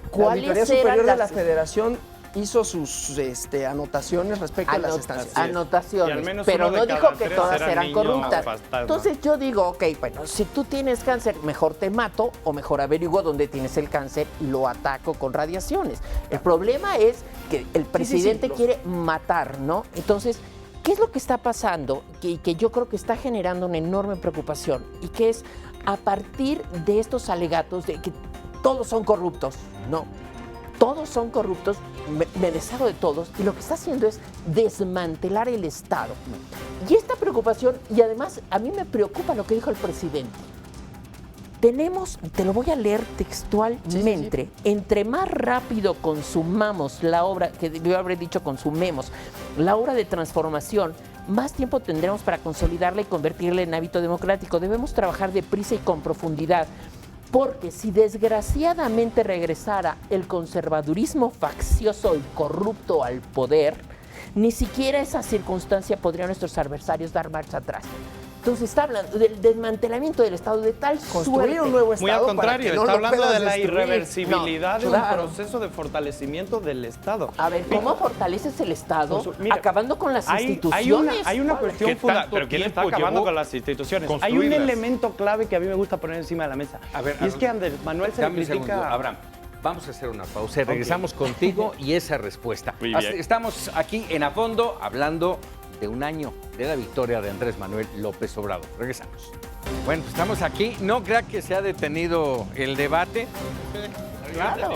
[SPEAKER 6] La
[SPEAKER 3] cuáles
[SPEAKER 6] Auditoría Superior
[SPEAKER 3] eran
[SPEAKER 6] de la
[SPEAKER 3] las...
[SPEAKER 6] Federación hizo sus anotaciones respecto a las estancias.
[SPEAKER 3] Anotaciones,
[SPEAKER 5] Y al menos
[SPEAKER 3] pero
[SPEAKER 5] uno de
[SPEAKER 3] no
[SPEAKER 5] cada
[SPEAKER 3] dijo que
[SPEAKER 5] tres
[SPEAKER 3] todas
[SPEAKER 5] eran
[SPEAKER 3] eran
[SPEAKER 5] niños
[SPEAKER 3] corruptas.
[SPEAKER 5] fantasma.
[SPEAKER 3] Entonces yo digo, ok, bueno, si tú tienes cáncer, mejor te mato o mejor averiguo dónde tienes el cáncer y lo ataco con radiaciones. El problema es que el presidente quiere matar, ¿no? Entonces, ¿qué es lo que está pasando? Que yo creo que está generando una enorme preocupación y que es a partir de estos alegatos de que todos son corruptos, no. Todos son corruptos, me deshago de todos, y lo que está haciendo es desmantelar el Estado. Y esta preocupación, y además a mí me preocupa lo que dijo el presidente. Tenemos, te lo voy a leer textualmente, entre más rápido consumamos la obra, que yo habré dicho consumemos, la obra de transformación, más tiempo tendremos para consolidarla y convertirla en hábito democrático. Debemos trabajar deprisa y con profundidad. Porque si desgraciadamente regresara el conservadurismo faccioso y corrupto al poder, ni siquiera esa circunstancia podrían nuestros adversarios dar marcha atrás. Entonces está hablando del desmantelamiento del Estado de tal
[SPEAKER 6] Construir
[SPEAKER 3] suerte.
[SPEAKER 6] un nuevo
[SPEAKER 5] Muy
[SPEAKER 6] Estado.
[SPEAKER 5] al contrario,
[SPEAKER 6] para que no
[SPEAKER 5] está
[SPEAKER 6] lo
[SPEAKER 5] hablando
[SPEAKER 6] puedas
[SPEAKER 5] de la
[SPEAKER 6] destruir.
[SPEAKER 5] irreversibilidad de
[SPEAKER 3] claro.
[SPEAKER 5] un proceso de fortalecimiento del Estado.
[SPEAKER 3] A ver, ¿cómo fortaleces el Estado
[SPEAKER 5] Mira,
[SPEAKER 3] acabando con las
[SPEAKER 5] Hay
[SPEAKER 3] instituciones?
[SPEAKER 5] una cuestión
[SPEAKER 7] ¿Qué
[SPEAKER 5] fundamental.
[SPEAKER 7] tanto
[SPEAKER 5] Pero ¿quién está
[SPEAKER 7] tiempo
[SPEAKER 5] acabando
[SPEAKER 7] llevó
[SPEAKER 5] con las instituciones? Hay un
[SPEAKER 7] construirlas?
[SPEAKER 5] elemento clave que a mí me gusta poner encima de la mesa.
[SPEAKER 2] A ver,
[SPEAKER 5] y es que Andrés Manuel se le
[SPEAKER 2] Dame un segundo,
[SPEAKER 5] critica.
[SPEAKER 2] Abraham. Vamos a hacer una pausa. Regresamos contigo y esa respuesta.
[SPEAKER 5] Muy bien.
[SPEAKER 2] Estamos aquí en A Fondo hablando de un año de la victoria de Andrés Manuel López Obrador. Regresamos. Bueno, pues estamos aquí. No crea que se ha detenido el debate. Claro.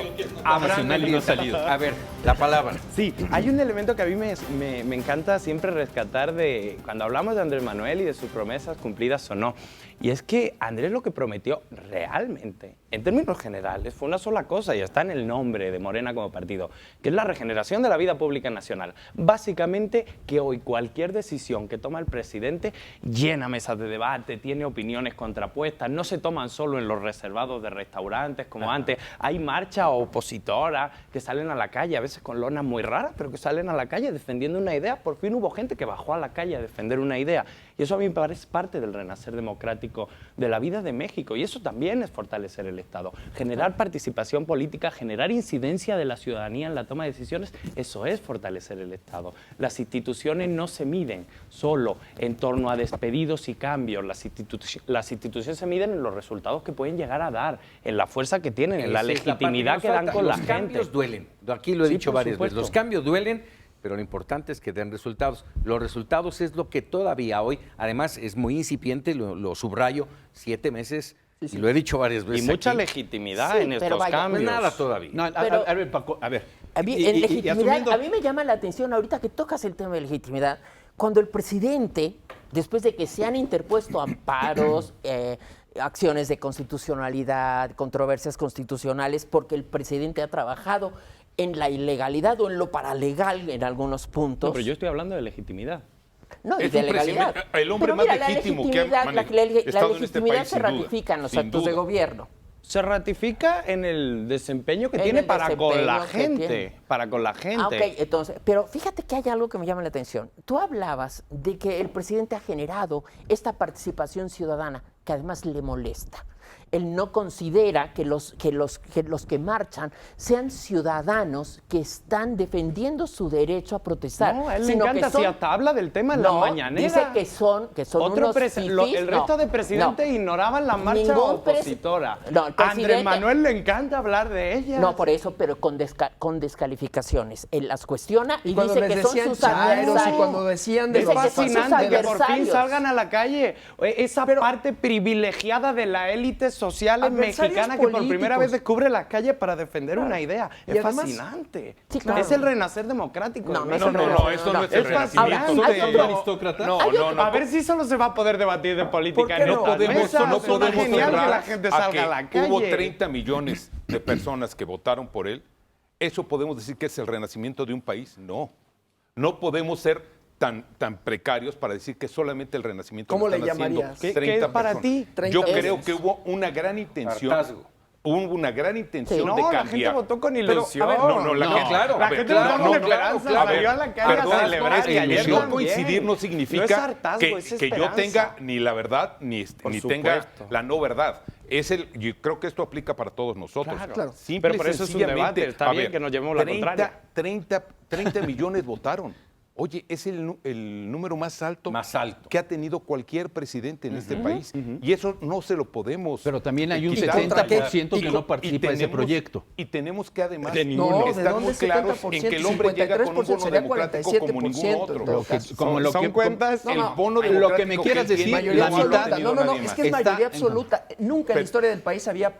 [SPEAKER 2] Abraham no ha salido. A ver, la palabra.
[SPEAKER 5] Sí, hay un elemento que a mí me encanta siempre rescatar de cuando hablamos de Andrés Manuel y de sus promesas cumplidas o no. Y es que Andrés lo que prometió realmente, en términos generales, fue una sola cosa y está en el nombre de Morena como partido, que es la regeneración de la vida pública nacional. Básicamente que hoy cualquier decisión que toma el presidente llena mesas de debate, tiene opiniones contrapuestas, no se toman solo en los reservados de restaurantes como antes. Hay marchas opositoras que salen a la calle, a veces con lonas muy raras, pero que salen a la calle defendiendo una idea. Por fin hubo gente que bajó a la calle a defender una idea. Y eso a mí me parece parte del renacer democrático de la vida de México. Y eso también es fortalecer el Estado. Generar participación política, generar incidencia de la ciudadanía en la toma de decisiones, eso es fortalecer el Estado. Las instituciones no se miden solo en torno a despedidos y cambios. Las instituciones se miden en los resultados que pueden llegar a dar, en la fuerza que tienen, en la legitimidad que dan con la gente.
[SPEAKER 2] Los cambios duelen. Aquí lo he
[SPEAKER 5] Sí,
[SPEAKER 2] dicho
[SPEAKER 5] por
[SPEAKER 2] varias
[SPEAKER 5] supuesto.
[SPEAKER 2] veces. Los cambios duelen, pero lo importante es que den resultados. Los resultados es lo que todavía hoy, además es muy incipiente, lo subrayo, 7 meses, y lo he dicho varias veces.
[SPEAKER 5] Y mucha
[SPEAKER 2] aquí.
[SPEAKER 5] legitimidad
[SPEAKER 3] Sí,
[SPEAKER 5] en
[SPEAKER 3] pero
[SPEAKER 5] estos
[SPEAKER 3] vaya,
[SPEAKER 5] cambios.
[SPEAKER 2] No es nada todavía.
[SPEAKER 4] No,
[SPEAKER 3] Pero-
[SPEAKER 4] a ver, Paco, a ver.
[SPEAKER 3] A mí,
[SPEAKER 4] Y-
[SPEAKER 3] en
[SPEAKER 4] y
[SPEAKER 3] legitimidad,
[SPEAKER 4] asumiendo-
[SPEAKER 3] a mí me llama la atención ahorita que tocas el tema de legitimidad, cuando el presidente, después de que se han interpuesto amparos, acciones de constitucionalidad, controversias constitucionales, porque el presidente ha trabajado en la ilegalidad o en lo paralegal en algunos puntos.
[SPEAKER 5] No, pero yo estoy hablando de legitimidad.
[SPEAKER 3] No, y
[SPEAKER 7] Es
[SPEAKER 3] de
[SPEAKER 7] un
[SPEAKER 3] legalidad.
[SPEAKER 7] presidente- el hombre
[SPEAKER 3] Pero
[SPEAKER 7] más
[SPEAKER 3] mira, la
[SPEAKER 7] legítimo que ha
[SPEAKER 3] legitimidad, la
[SPEAKER 7] estado en este
[SPEAKER 3] legitimidad
[SPEAKER 7] país,
[SPEAKER 3] se
[SPEAKER 7] sin duda,
[SPEAKER 3] ratifica en los
[SPEAKER 7] sin
[SPEAKER 3] actos de
[SPEAKER 7] duda.
[SPEAKER 3] gobierno.
[SPEAKER 5] Se ratifica en el desempeño que
[SPEAKER 3] En
[SPEAKER 5] tiene
[SPEAKER 3] el
[SPEAKER 5] para con la
[SPEAKER 3] desempeño que
[SPEAKER 5] gente.
[SPEAKER 3] tiene.
[SPEAKER 5] Para con la gente.
[SPEAKER 3] Ah, ok, entonces, pero fíjate que hay algo que me llama la atención. Tú hablabas de que el presidente ha generado esta participación ciudadana, que además le molesta. Él no considera que los que marchan sean ciudadanos que están defendiendo su derecho a protestar.
[SPEAKER 5] No, a él le
[SPEAKER 3] sino que
[SPEAKER 5] encanta,
[SPEAKER 3] son-
[SPEAKER 5] si hasta habla del tema en la
[SPEAKER 3] No,
[SPEAKER 5] mañanera.
[SPEAKER 3] dice que son
[SPEAKER 5] Otro
[SPEAKER 3] unos
[SPEAKER 5] el
[SPEAKER 3] fifís,
[SPEAKER 5] resto
[SPEAKER 3] no,
[SPEAKER 5] de presidentes
[SPEAKER 3] no.
[SPEAKER 5] ignoraban la marcha
[SPEAKER 3] Ningún
[SPEAKER 5] opositora.
[SPEAKER 3] no, el
[SPEAKER 5] A Andrés
[SPEAKER 3] presidente-
[SPEAKER 5] Manuel le encanta hablar de ella.
[SPEAKER 3] No, por eso, pero con descalificaciones. Él las cuestiona y
[SPEAKER 6] Cuando
[SPEAKER 3] dice
[SPEAKER 6] les
[SPEAKER 3] que son
[SPEAKER 6] decían
[SPEAKER 3] sus
[SPEAKER 6] charros y
[SPEAKER 3] adversarios.
[SPEAKER 6] cuando decían de
[SPEAKER 5] Es
[SPEAKER 3] Dice
[SPEAKER 6] los
[SPEAKER 3] que son sus
[SPEAKER 5] fascinante que por fin
[SPEAKER 3] adversarios.
[SPEAKER 5] salgan a la calle. Esa parte privilegiada de la élite social
[SPEAKER 6] Adversarios
[SPEAKER 5] mexicana que por primera
[SPEAKER 6] políticos.
[SPEAKER 5] vez descubre la calle para defender una idea.
[SPEAKER 6] Y
[SPEAKER 5] Es
[SPEAKER 6] además-
[SPEAKER 5] fascinante.
[SPEAKER 3] Sí, claro.
[SPEAKER 5] Es el renacer democrático.
[SPEAKER 3] No,
[SPEAKER 5] de
[SPEAKER 3] no es
[SPEAKER 5] México.
[SPEAKER 3] el
[SPEAKER 7] No, eso no es el
[SPEAKER 5] Es
[SPEAKER 7] renacimiento.
[SPEAKER 5] fascinante.
[SPEAKER 3] Ahora, hay otro-
[SPEAKER 4] aristócrata?
[SPEAKER 7] No,
[SPEAKER 3] Hay
[SPEAKER 7] no,
[SPEAKER 3] otro-
[SPEAKER 7] no.
[SPEAKER 5] A ver si solo se va a poder debatir de política
[SPEAKER 6] ¿Por qué
[SPEAKER 5] en
[SPEAKER 6] no
[SPEAKER 5] estas
[SPEAKER 7] podemos,
[SPEAKER 5] mesas.
[SPEAKER 7] no
[SPEAKER 5] Suena
[SPEAKER 7] podemos
[SPEAKER 5] genial que
[SPEAKER 7] cerrar
[SPEAKER 5] la gente
[SPEAKER 7] a
[SPEAKER 5] salga
[SPEAKER 7] que
[SPEAKER 5] a la calle.
[SPEAKER 7] hubo 30 millones de personas que votaron por él. ¿Eso podemos decir que es el renacimiento de un país? No. No podemos ser tan precarios para decir que solamente el renacimiento
[SPEAKER 6] ¿Cómo
[SPEAKER 7] lo
[SPEAKER 6] le
[SPEAKER 7] están haciendo
[SPEAKER 6] llamarías?
[SPEAKER 5] ¿Qué
[SPEAKER 7] 30
[SPEAKER 5] es para
[SPEAKER 7] personas.
[SPEAKER 5] ti?
[SPEAKER 6] 30
[SPEAKER 7] Yo
[SPEAKER 6] pesos.
[SPEAKER 7] creo que hubo una gran intención.
[SPEAKER 2] Hartazgo.
[SPEAKER 7] Hubo una gran intención
[SPEAKER 3] Sí.
[SPEAKER 7] de
[SPEAKER 5] No, la
[SPEAKER 7] cambiar.
[SPEAKER 5] gente votó con
[SPEAKER 7] Pero,
[SPEAKER 5] ilusión.
[SPEAKER 7] a ver, no, la gente,
[SPEAKER 2] claro,
[SPEAKER 5] La
[SPEAKER 7] a ver,
[SPEAKER 5] gente
[SPEAKER 7] claro,
[SPEAKER 5] votó con
[SPEAKER 7] no, claro,
[SPEAKER 5] esperanza,
[SPEAKER 7] claro.
[SPEAKER 5] salió a la calle
[SPEAKER 7] Perdón,
[SPEAKER 5] a celebrar. Y ayer
[SPEAKER 7] no
[SPEAKER 5] también.
[SPEAKER 7] coincidir no
[SPEAKER 5] No es
[SPEAKER 7] significa
[SPEAKER 5] hartazgo,
[SPEAKER 7] que,
[SPEAKER 5] es
[SPEAKER 7] que yo
[SPEAKER 5] esperanza.
[SPEAKER 7] tenga ni la verdad ni
[SPEAKER 5] Por
[SPEAKER 7] tenga
[SPEAKER 5] supuesto.
[SPEAKER 7] la no verdad. yo creo que esto aplica para todos nosotros.
[SPEAKER 6] Claro.
[SPEAKER 7] Simple
[SPEAKER 5] Pero
[SPEAKER 7] y
[SPEAKER 5] por eso es un
[SPEAKER 7] sencillamente,
[SPEAKER 5] debate, está
[SPEAKER 7] a
[SPEAKER 5] bien que nos llevemos la contraria.
[SPEAKER 7] 30 millones votaron. Oye, es el número más alto que ha tenido cualquier presidente en este país. Y eso no se lo podemos.
[SPEAKER 4] Pero también hay un
[SPEAKER 7] quitar.
[SPEAKER 4] 70% que no participa de ese proyecto.
[SPEAKER 7] Y tenemos que además
[SPEAKER 6] ¿de
[SPEAKER 7] estar
[SPEAKER 6] dónde
[SPEAKER 7] muy claros en que el hombre llega con un
[SPEAKER 6] 53%
[SPEAKER 7] bono
[SPEAKER 6] sería
[SPEAKER 7] democrático como ningún
[SPEAKER 6] 47%
[SPEAKER 7] otro.
[SPEAKER 6] en todo caso.
[SPEAKER 4] Como lo
[SPEAKER 5] Son
[SPEAKER 4] que
[SPEAKER 5] cuentas.
[SPEAKER 7] El
[SPEAKER 6] No,
[SPEAKER 7] bono
[SPEAKER 4] lo que
[SPEAKER 7] democrático
[SPEAKER 4] me quieras
[SPEAKER 7] él tiene,
[SPEAKER 4] decir,
[SPEAKER 6] Mayoría
[SPEAKER 4] la
[SPEAKER 7] no lo ha
[SPEAKER 6] absoluta.
[SPEAKER 7] tenido
[SPEAKER 6] No,
[SPEAKER 7] nadie
[SPEAKER 6] es
[SPEAKER 7] más.
[SPEAKER 6] que es
[SPEAKER 4] Está
[SPEAKER 6] mayoría
[SPEAKER 4] en-
[SPEAKER 6] absoluta. Nunca en la historia del país había,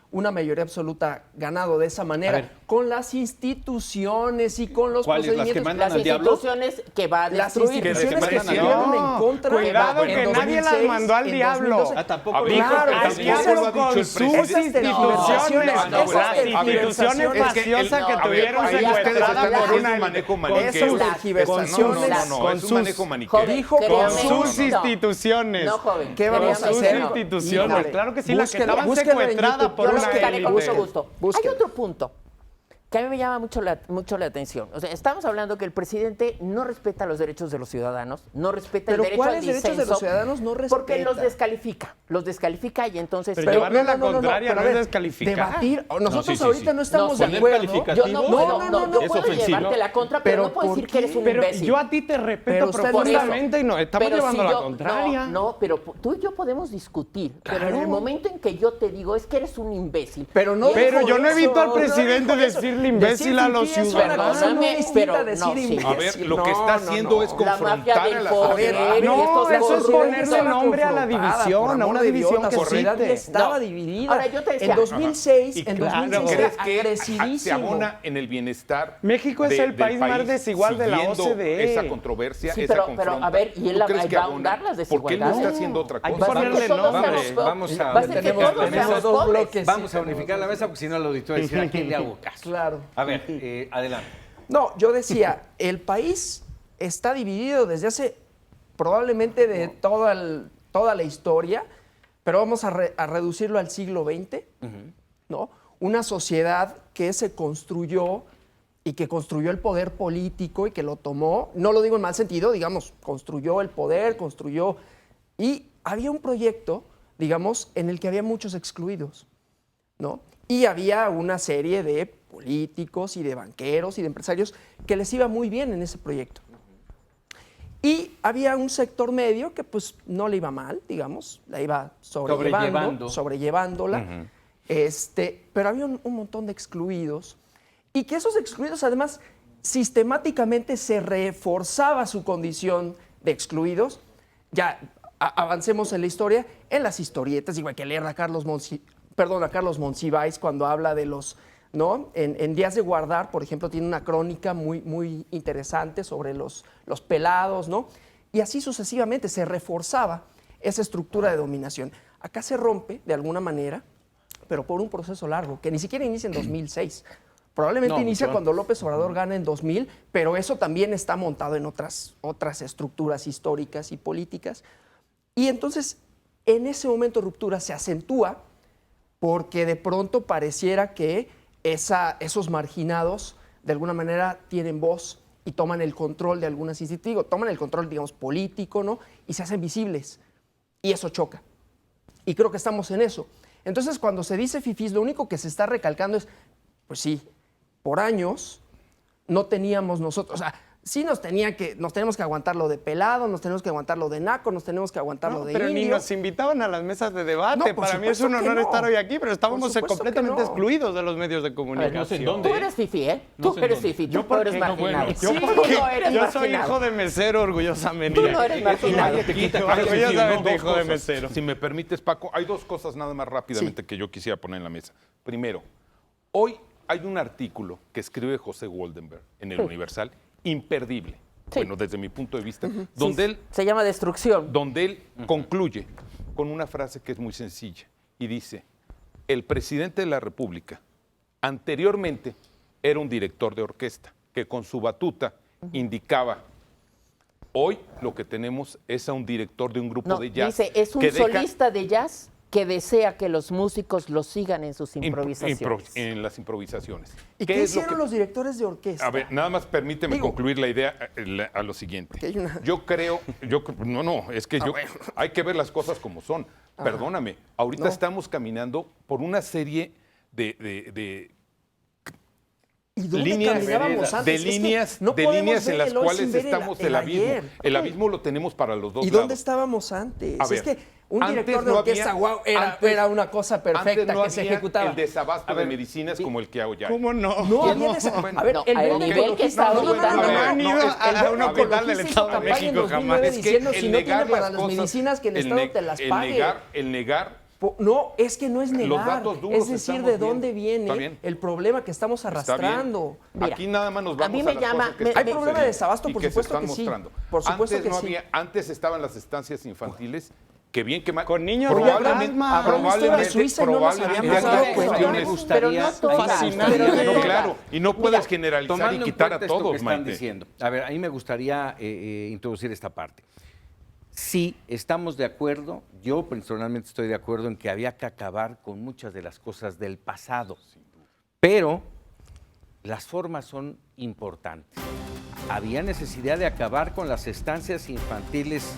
[SPEAKER 6] una mayoría absoluta ganado de esa manera.
[SPEAKER 4] A ver.
[SPEAKER 6] Con las instituciones y con los
[SPEAKER 4] ¿Cuáles? ¿Las que
[SPEAKER 6] procedimientos.
[SPEAKER 4] mandan
[SPEAKER 3] Las
[SPEAKER 4] al diablo?
[SPEAKER 3] instituciones que va a
[SPEAKER 6] Las
[SPEAKER 3] destruir.
[SPEAKER 6] instituciones que
[SPEAKER 4] mandan al
[SPEAKER 6] estuvieron
[SPEAKER 4] diablo.
[SPEAKER 6] en contra.
[SPEAKER 5] Cuidado
[SPEAKER 6] en
[SPEAKER 5] que nadie las
[SPEAKER 6] 2006,
[SPEAKER 5] mandó al
[SPEAKER 6] en
[SPEAKER 5] diablo.
[SPEAKER 6] 2012.
[SPEAKER 4] Tampoco
[SPEAKER 7] A ver,
[SPEAKER 6] Claro,
[SPEAKER 7] tampoco
[SPEAKER 6] al
[SPEAKER 7] lo ha
[SPEAKER 6] diablo
[SPEAKER 7] dicho
[SPEAKER 5] con
[SPEAKER 7] el
[SPEAKER 5] sus
[SPEAKER 7] presidente.
[SPEAKER 5] instituciones,
[SPEAKER 6] No,
[SPEAKER 5] las
[SPEAKER 6] bueno,
[SPEAKER 5] instituciones
[SPEAKER 6] es que
[SPEAKER 5] vaciosas que
[SPEAKER 3] no,
[SPEAKER 5] tuvieron
[SPEAKER 3] a ver, ahí ustedes
[SPEAKER 5] secuestradas
[SPEAKER 3] están
[SPEAKER 5] por
[SPEAKER 3] haciendo
[SPEAKER 5] una
[SPEAKER 7] un manejo
[SPEAKER 6] Con
[SPEAKER 7] maniqueo.
[SPEAKER 6] sus tergiversaciones,
[SPEAKER 7] No, es un manejo maniqueo.
[SPEAKER 3] Joven,
[SPEAKER 6] Dijo con
[SPEAKER 3] créame,
[SPEAKER 5] sus
[SPEAKER 3] no.
[SPEAKER 5] instituciones.
[SPEAKER 3] No, joven.
[SPEAKER 6] ¿Qué vamos a
[SPEAKER 3] créame
[SPEAKER 6] hacer?
[SPEAKER 3] que no.
[SPEAKER 5] Instituciones,
[SPEAKER 6] Híjole,
[SPEAKER 5] claro que sí, las que
[SPEAKER 6] búsquelo,
[SPEAKER 5] estaban
[SPEAKER 6] búsquelo en
[SPEAKER 5] secuestradas
[SPEAKER 6] YouTube.
[SPEAKER 5] por
[SPEAKER 3] Yo lo
[SPEAKER 5] una
[SPEAKER 3] buscaré con mucho
[SPEAKER 5] élite.
[SPEAKER 3] gusto.
[SPEAKER 6] Búsquelo.
[SPEAKER 3] Hay otro punto que a mí me llama mucho la atención. O sea, estamos hablando que el presidente no respeta los derechos de los ciudadanos, no respeta
[SPEAKER 6] Pero
[SPEAKER 3] el derecho al
[SPEAKER 6] ¿cuáles
[SPEAKER 3] disenso.
[SPEAKER 6] derechos de los ciudadanos no
[SPEAKER 3] Porque
[SPEAKER 6] respeta?
[SPEAKER 3] los descalifica y entonces...
[SPEAKER 5] Pero llevarle la contraria
[SPEAKER 6] pero
[SPEAKER 5] no
[SPEAKER 6] a
[SPEAKER 5] es
[SPEAKER 6] ver,
[SPEAKER 5] descalificar.
[SPEAKER 6] Debatir, nosotros
[SPEAKER 4] sí,
[SPEAKER 6] ahorita
[SPEAKER 4] sí.
[SPEAKER 6] no estamos
[SPEAKER 3] No,
[SPEAKER 6] de
[SPEAKER 3] poner
[SPEAKER 6] acuerdo.
[SPEAKER 4] calificativo.
[SPEAKER 3] Yo no,
[SPEAKER 6] no,
[SPEAKER 3] puedo
[SPEAKER 4] ofensivo.
[SPEAKER 3] llevarte la contra, pero no puedo
[SPEAKER 6] ¿por
[SPEAKER 3] decir que eres un
[SPEAKER 5] Pero
[SPEAKER 3] imbécil.
[SPEAKER 5] yo a ti te respeto
[SPEAKER 6] Pero usted no
[SPEAKER 5] profundamente y nos estamos
[SPEAKER 3] Pero
[SPEAKER 5] llevando
[SPEAKER 3] si
[SPEAKER 5] la
[SPEAKER 3] yo-
[SPEAKER 5] contraria.
[SPEAKER 3] No, pero tú y yo podemos discutir. Pero en
[SPEAKER 6] Claro.
[SPEAKER 3] el momento en que yo te digo es que eres un imbécil.
[SPEAKER 6] Pero no
[SPEAKER 5] Pero
[SPEAKER 6] dijo
[SPEAKER 5] yo no he
[SPEAKER 6] eso,
[SPEAKER 5] visto al
[SPEAKER 6] no
[SPEAKER 5] presidente
[SPEAKER 6] dijo eso.
[SPEAKER 5] decirle imbécil
[SPEAKER 6] Decir
[SPEAKER 5] a los
[SPEAKER 6] fifí es una cosa
[SPEAKER 5] ciudadanos.
[SPEAKER 6] muy distinta a
[SPEAKER 3] Pero
[SPEAKER 6] decir
[SPEAKER 3] no, sí.
[SPEAKER 6] imbécil.
[SPEAKER 7] A ver, lo que está haciendo es
[SPEAKER 3] La mafia
[SPEAKER 7] confrontar a
[SPEAKER 3] del
[SPEAKER 7] la
[SPEAKER 3] poder.
[SPEAKER 7] sociedad.
[SPEAKER 3] y
[SPEAKER 5] No,
[SPEAKER 3] estos
[SPEAKER 5] eso es
[SPEAKER 3] cosas.
[SPEAKER 5] ponerle nombre a la división, a una división que
[SPEAKER 6] la sociedad ya
[SPEAKER 5] existe.
[SPEAKER 6] estaba
[SPEAKER 3] No.
[SPEAKER 6] dividida.
[SPEAKER 3] Ahora, yo te decía-
[SPEAKER 6] en 2006,
[SPEAKER 7] Y
[SPEAKER 6] en
[SPEAKER 5] claro.
[SPEAKER 6] 2006
[SPEAKER 7] ¿Crees
[SPEAKER 6] era
[SPEAKER 7] que
[SPEAKER 6] agresivissimo.
[SPEAKER 7] se abona en el bienestar?
[SPEAKER 5] México es el
[SPEAKER 7] del
[SPEAKER 5] país más desigual de la
[SPEAKER 7] siguiendo
[SPEAKER 5] OCDE.
[SPEAKER 7] Esa controversia,
[SPEAKER 3] Sí,
[SPEAKER 7] esa
[SPEAKER 3] pero,
[SPEAKER 7] confronta.
[SPEAKER 3] a ver, y él
[SPEAKER 7] ¿Tú crees que
[SPEAKER 3] va a
[SPEAKER 7] abona?
[SPEAKER 3] ahondar las
[SPEAKER 7] ¿Por qué no
[SPEAKER 3] desigualdades?
[SPEAKER 7] está haciendo otra
[SPEAKER 5] Hay que
[SPEAKER 7] cosa?
[SPEAKER 3] Va a ser
[SPEAKER 5] ponerle
[SPEAKER 3] que todos
[SPEAKER 5] nombre.
[SPEAKER 3] seamos pobres.
[SPEAKER 2] Vamos a-
[SPEAKER 3] Va a ser que
[SPEAKER 2] tenemos
[SPEAKER 3] todos seamos
[SPEAKER 6] dos
[SPEAKER 3] pobres.
[SPEAKER 6] bloques.
[SPEAKER 2] Vamos a unificar la mesa porque si no el auditorio decir a quién le hago caso.
[SPEAKER 6] Claro.
[SPEAKER 2] A ver, adelante.
[SPEAKER 6] No, yo decía, el país está dividido desde hace probablemente de toda la historia, pero vamos a reducirlo al siglo XX, ¿no? Una sociedad que se construyó y que construyó el poder político y que lo tomó, no lo digo en mal sentido, digamos, construyó el poder, y había un proyecto, digamos, en el que había muchos excluidos, ¿no? Y había una serie de políticos y de banqueros y de empresarios que les iba muy bien en ese proyecto. Y había un sector medio que pues no le iba mal, digamos, la iba sobrellevándola, pero había un montón de excluidos y que esos excluidos además sistemáticamente se reforzaba su condición de excluidos. Ya avancemos en la historia, en las historietas, igual que leer a Carlos Monsiváis cuando habla de los, ¿no? En Días de Guardar, por ejemplo, tiene una crónica muy, muy interesante sobre los pelados, ¿no? Y así sucesivamente se reforzaba esa estructura de dominación. Acá se rompe de alguna manera, pero por un proceso largo, que ni siquiera inicia en 2006. Probablemente inicia cuando López Obrador gana en 2000, pero eso también está montado en otras estructuras históricas y políticas. Y entonces, en ese momento de ruptura se acentúa porque de pronto pareciera que esos marginados de alguna manera tienen voz y toman el control de algunas instituciones, toman el control, digamos, político, ¿no? Y se hacen visibles. Y eso choca. Y creo que estamos en eso. Entonces, cuando se dice fifís, lo único que se está recalcando es, pues sí, por años no teníamos nosotros, o sea, sí nos tenemos que aguantar lo de pelado, nos tenemos que aguantar lo de naco, nos tenemos que aguantar lo de
[SPEAKER 5] Pero
[SPEAKER 6] indio.
[SPEAKER 5] ni nos invitaban a las mesas de debate.
[SPEAKER 6] No, por
[SPEAKER 5] Para mí es un
[SPEAKER 6] supuesto que
[SPEAKER 5] honor
[SPEAKER 6] no.
[SPEAKER 5] estar hoy aquí, pero estábamos
[SPEAKER 6] Por supuesto
[SPEAKER 5] completamente
[SPEAKER 6] que no.
[SPEAKER 5] excluidos de los medios de comunicación.
[SPEAKER 4] no sé en dónde.
[SPEAKER 3] Tú eres fifí, ¿eh?
[SPEAKER 4] No
[SPEAKER 3] Tú
[SPEAKER 4] sé en
[SPEAKER 3] eres
[SPEAKER 4] dónde.
[SPEAKER 3] fifí,
[SPEAKER 5] Yo
[SPEAKER 3] tú
[SPEAKER 5] por
[SPEAKER 3] eres
[SPEAKER 5] qué no,
[SPEAKER 3] marginado.
[SPEAKER 5] bueno,
[SPEAKER 3] Sí,
[SPEAKER 5] yo porque
[SPEAKER 3] tú no eres
[SPEAKER 5] yo soy
[SPEAKER 3] marginado.
[SPEAKER 5] hijo de mesero orgullosamente.
[SPEAKER 3] Tú no eres marginado.
[SPEAKER 5] Orgullosamente hijo de mesero.
[SPEAKER 7] Si me permites, Paco, hay dos cosas nada más rápidamente que yo quisiera poner en la mesa. Primero, hoy hay un artículo que escribe José Goldenberg en el Universal, imperdible,
[SPEAKER 3] Sí.
[SPEAKER 7] bueno, desde mi punto de vista, donde
[SPEAKER 3] Sí, se llama destrucción.
[SPEAKER 7] él concluye con una frase que es muy sencilla y dice, el presidente de la República anteriormente era un director de orquesta que con su batuta indicaba. Hoy lo que tenemos es a un director de un grupo
[SPEAKER 3] No,
[SPEAKER 7] de jazz.
[SPEAKER 3] dice, es un
[SPEAKER 7] que deja-
[SPEAKER 3] solista de jazz que desea que los músicos lo sigan en sus improvisaciones.
[SPEAKER 7] En las improvisaciones.
[SPEAKER 6] ¿Y qué hicieron los directores de orquesta?
[SPEAKER 7] A ver, nada más permíteme
[SPEAKER 6] Digo,
[SPEAKER 7] concluir la idea a lo siguiente.
[SPEAKER 6] porque hay una-
[SPEAKER 7] Yo creo, es que hay que ver las cosas como son. Perdóname, ahorita
[SPEAKER 6] No.
[SPEAKER 7] estamos caminando por una serie de
[SPEAKER 6] ¿Y dónde
[SPEAKER 7] líneas,
[SPEAKER 6] caminábamos antes?
[SPEAKER 7] de
[SPEAKER 6] Es que
[SPEAKER 7] líneas,
[SPEAKER 6] no
[SPEAKER 7] de
[SPEAKER 6] podemos
[SPEAKER 7] líneas
[SPEAKER 6] ver
[SPEAKER 7] en las
[SPEAKER 6] el hoy
[SPEAKER 7] cuales
[SPEAKER 6] sin ver
[SPEAKER 7] estamos
[SPEAKER 6] el
[SPEAKER 7] el abismo.
[SPEAKER 6] ayer.
[SPEAKER 7] El abismo lo tenemos para los dos
[SPEAKER 6] ¿Y dónde
[SPEAKER 7] lados.
[SPEAKER 6] estábamos antes?
[SPEAKER 7] A
[SPEAKER 6] Es
[SPEAKER 7] ver,
[SPEAKER 6] que un
[SPEAKER 7] antes
[SPEAKER 6] director de
[SPEAKER 7] no
[SPEAKER 6] orquesta,
[SPEAKER 7] había-
[SPEAKER 6] wow,
[SPEAKER 7] antes-
[SPEAKER 6] era una cosa perfecta
[SPEAKER 7] Antes no
[SPEAKER 6] que se
[SPEAKER 7] había
[SPEAKER 6] ejecutaba.
[SPEAKER 7] el desabasto de medicinas como el que hay hoy.
[SPEAKER 5] ¿Cómo no?
[SPEAKER 6] No había esa...
[SPEAKER 7] Bueno,
[SPEAKER 6] A ver,
[SPEAKER 3] no,
[SPEAKER 6] el
[SPEAKER 3] al
[SPEAKER 6] verde
[SPEAKER 3] nivel que
[SPEAKER 6] ecologista-
[SPEAKER 3] está
[SPEAKER 6] no, no,
[SPEAKER 3] ahorita,
[SPEAKER 6] no, no,
[SPEAKER 3] no.
[SPEAKER 6] no,
[SPEAKER 5] han ido
[SPEAKER 6] no,
[SPEAKER 5] a
[SPEAKER 6] el verde
[SPEAKER 5] un hospital del
[SPEAKER 6] ecologista
[SPEAKER 5] Estado de
[SPEAKER 6] hizo campaña en
[SPEAKER 5] México
[SPEAKER 6] 2009
[SPEAKER 5] jamás.
[SPEAKER 7] Es que
[SPEAKER 6] diciendo, si
[SPEAKER 7] el
[SPEAKER 6] no
[SPEAKER 7] negar
[SPEAKER 6] tiene para
[SPEAKER 7] las
[SPEAKER 6] las
[SPEAKER 7] cosas,
[SPEAKER 6] medicinas, que el Estado te las pague.
[SPEAKER 7] el negar
[SPEAKER 6] No, es que no es negar,
[SPEAKER 7] datos duros
[SPEAKER 6] es decir,
[SPEAKER 7] estamos
[SPEAKER 6] de dónde
[SPEAKER 7] viendo. Está
[SPEAKER 6] viene
[SPEAKER 7] bien.
[SPEAKER 6] el problema que estamos
[SPEAKER 7] Está bien.
[SPEAKER 6] arrastrando.
[SPEAKER 3] Mira,
[SPEAKER 7] Aquí nada más nos
[SPEAKER 3] a
[SPEAKER 7] vamos
[SPEAKER 3] mí
[SPEAKER 7] a,
[SPEAKER 3] me
[SPEAKER 7] las
[SPEAKER 3] llama-
[SPEAKER 7] cosas que
[SPEAKER 3] me-
[SPEAKER 7] están
[SPEAKER 6] Hay problema de
[SPEAKER 7] sucediendo
[SPEAKER 6] desabasto,
[SPEAKER 7] y
[SPEAKER 6] por
[SPEAKER 7] que
[SPEAKER 6] supuesto
[SPEAKER 7] se están
[SPEAKER 6] que sí.
[SPEAKER 7] mostrando.
[SPEAKER 6] Por supuesto
[SPEAKER 7] antes
[SPEAKER 6] que
[SPEAKER 7] no
[SPEAKER 6] sí.
[SPEAKER 7] había, antes estaban las estancias infantiles que bien que mal.
[SPEAKER 5] Con niños
[SPEAKER 7] probablemente,
[SPEAKER 5] de asma.
[SPEAKER 6] Habrá una historia de Suiza y no nos habíamos
[SPEAKER 7] probablemente
[SPEAKER 6] dado
[SPEAKER 7] haya
[SPEAKER 6] cuenta.
[SPEAKER 3] Pero
[SPEAKER 7] cuestiones-
[SPEAKER 3] no todas,
[SPEAKER 5] Fascinante.
[SPEAKER 3] pero no
[SPEAKER 7] No,
[SPEAKER 3] todas.
[SPEAKER 7] claro, y no puedes
[SPEAKER 3] Mira,
[SPEAKER 7] generalizar y
[SPEAKER 8] Tomando en
[SPEAKER 7] quitar
[SPEAKER 8] cuenta
[SPEAKER 7] a
[SPEAKER 8] esto que
[SPEAKER 7] todos,
[SPEAKER 8] están
[SPEAKER 7] Maite.
[SPEAKER 8] diciendo. A ver, a mí me gustaría introducir esta parte. Sí, estamos de acuerdo, yo personalmente estoy de acuerdo en que había que acabar con muchas de las cosas del pasado, pero las formas son importantes. Había necesidad de acabar con las estancias infantiles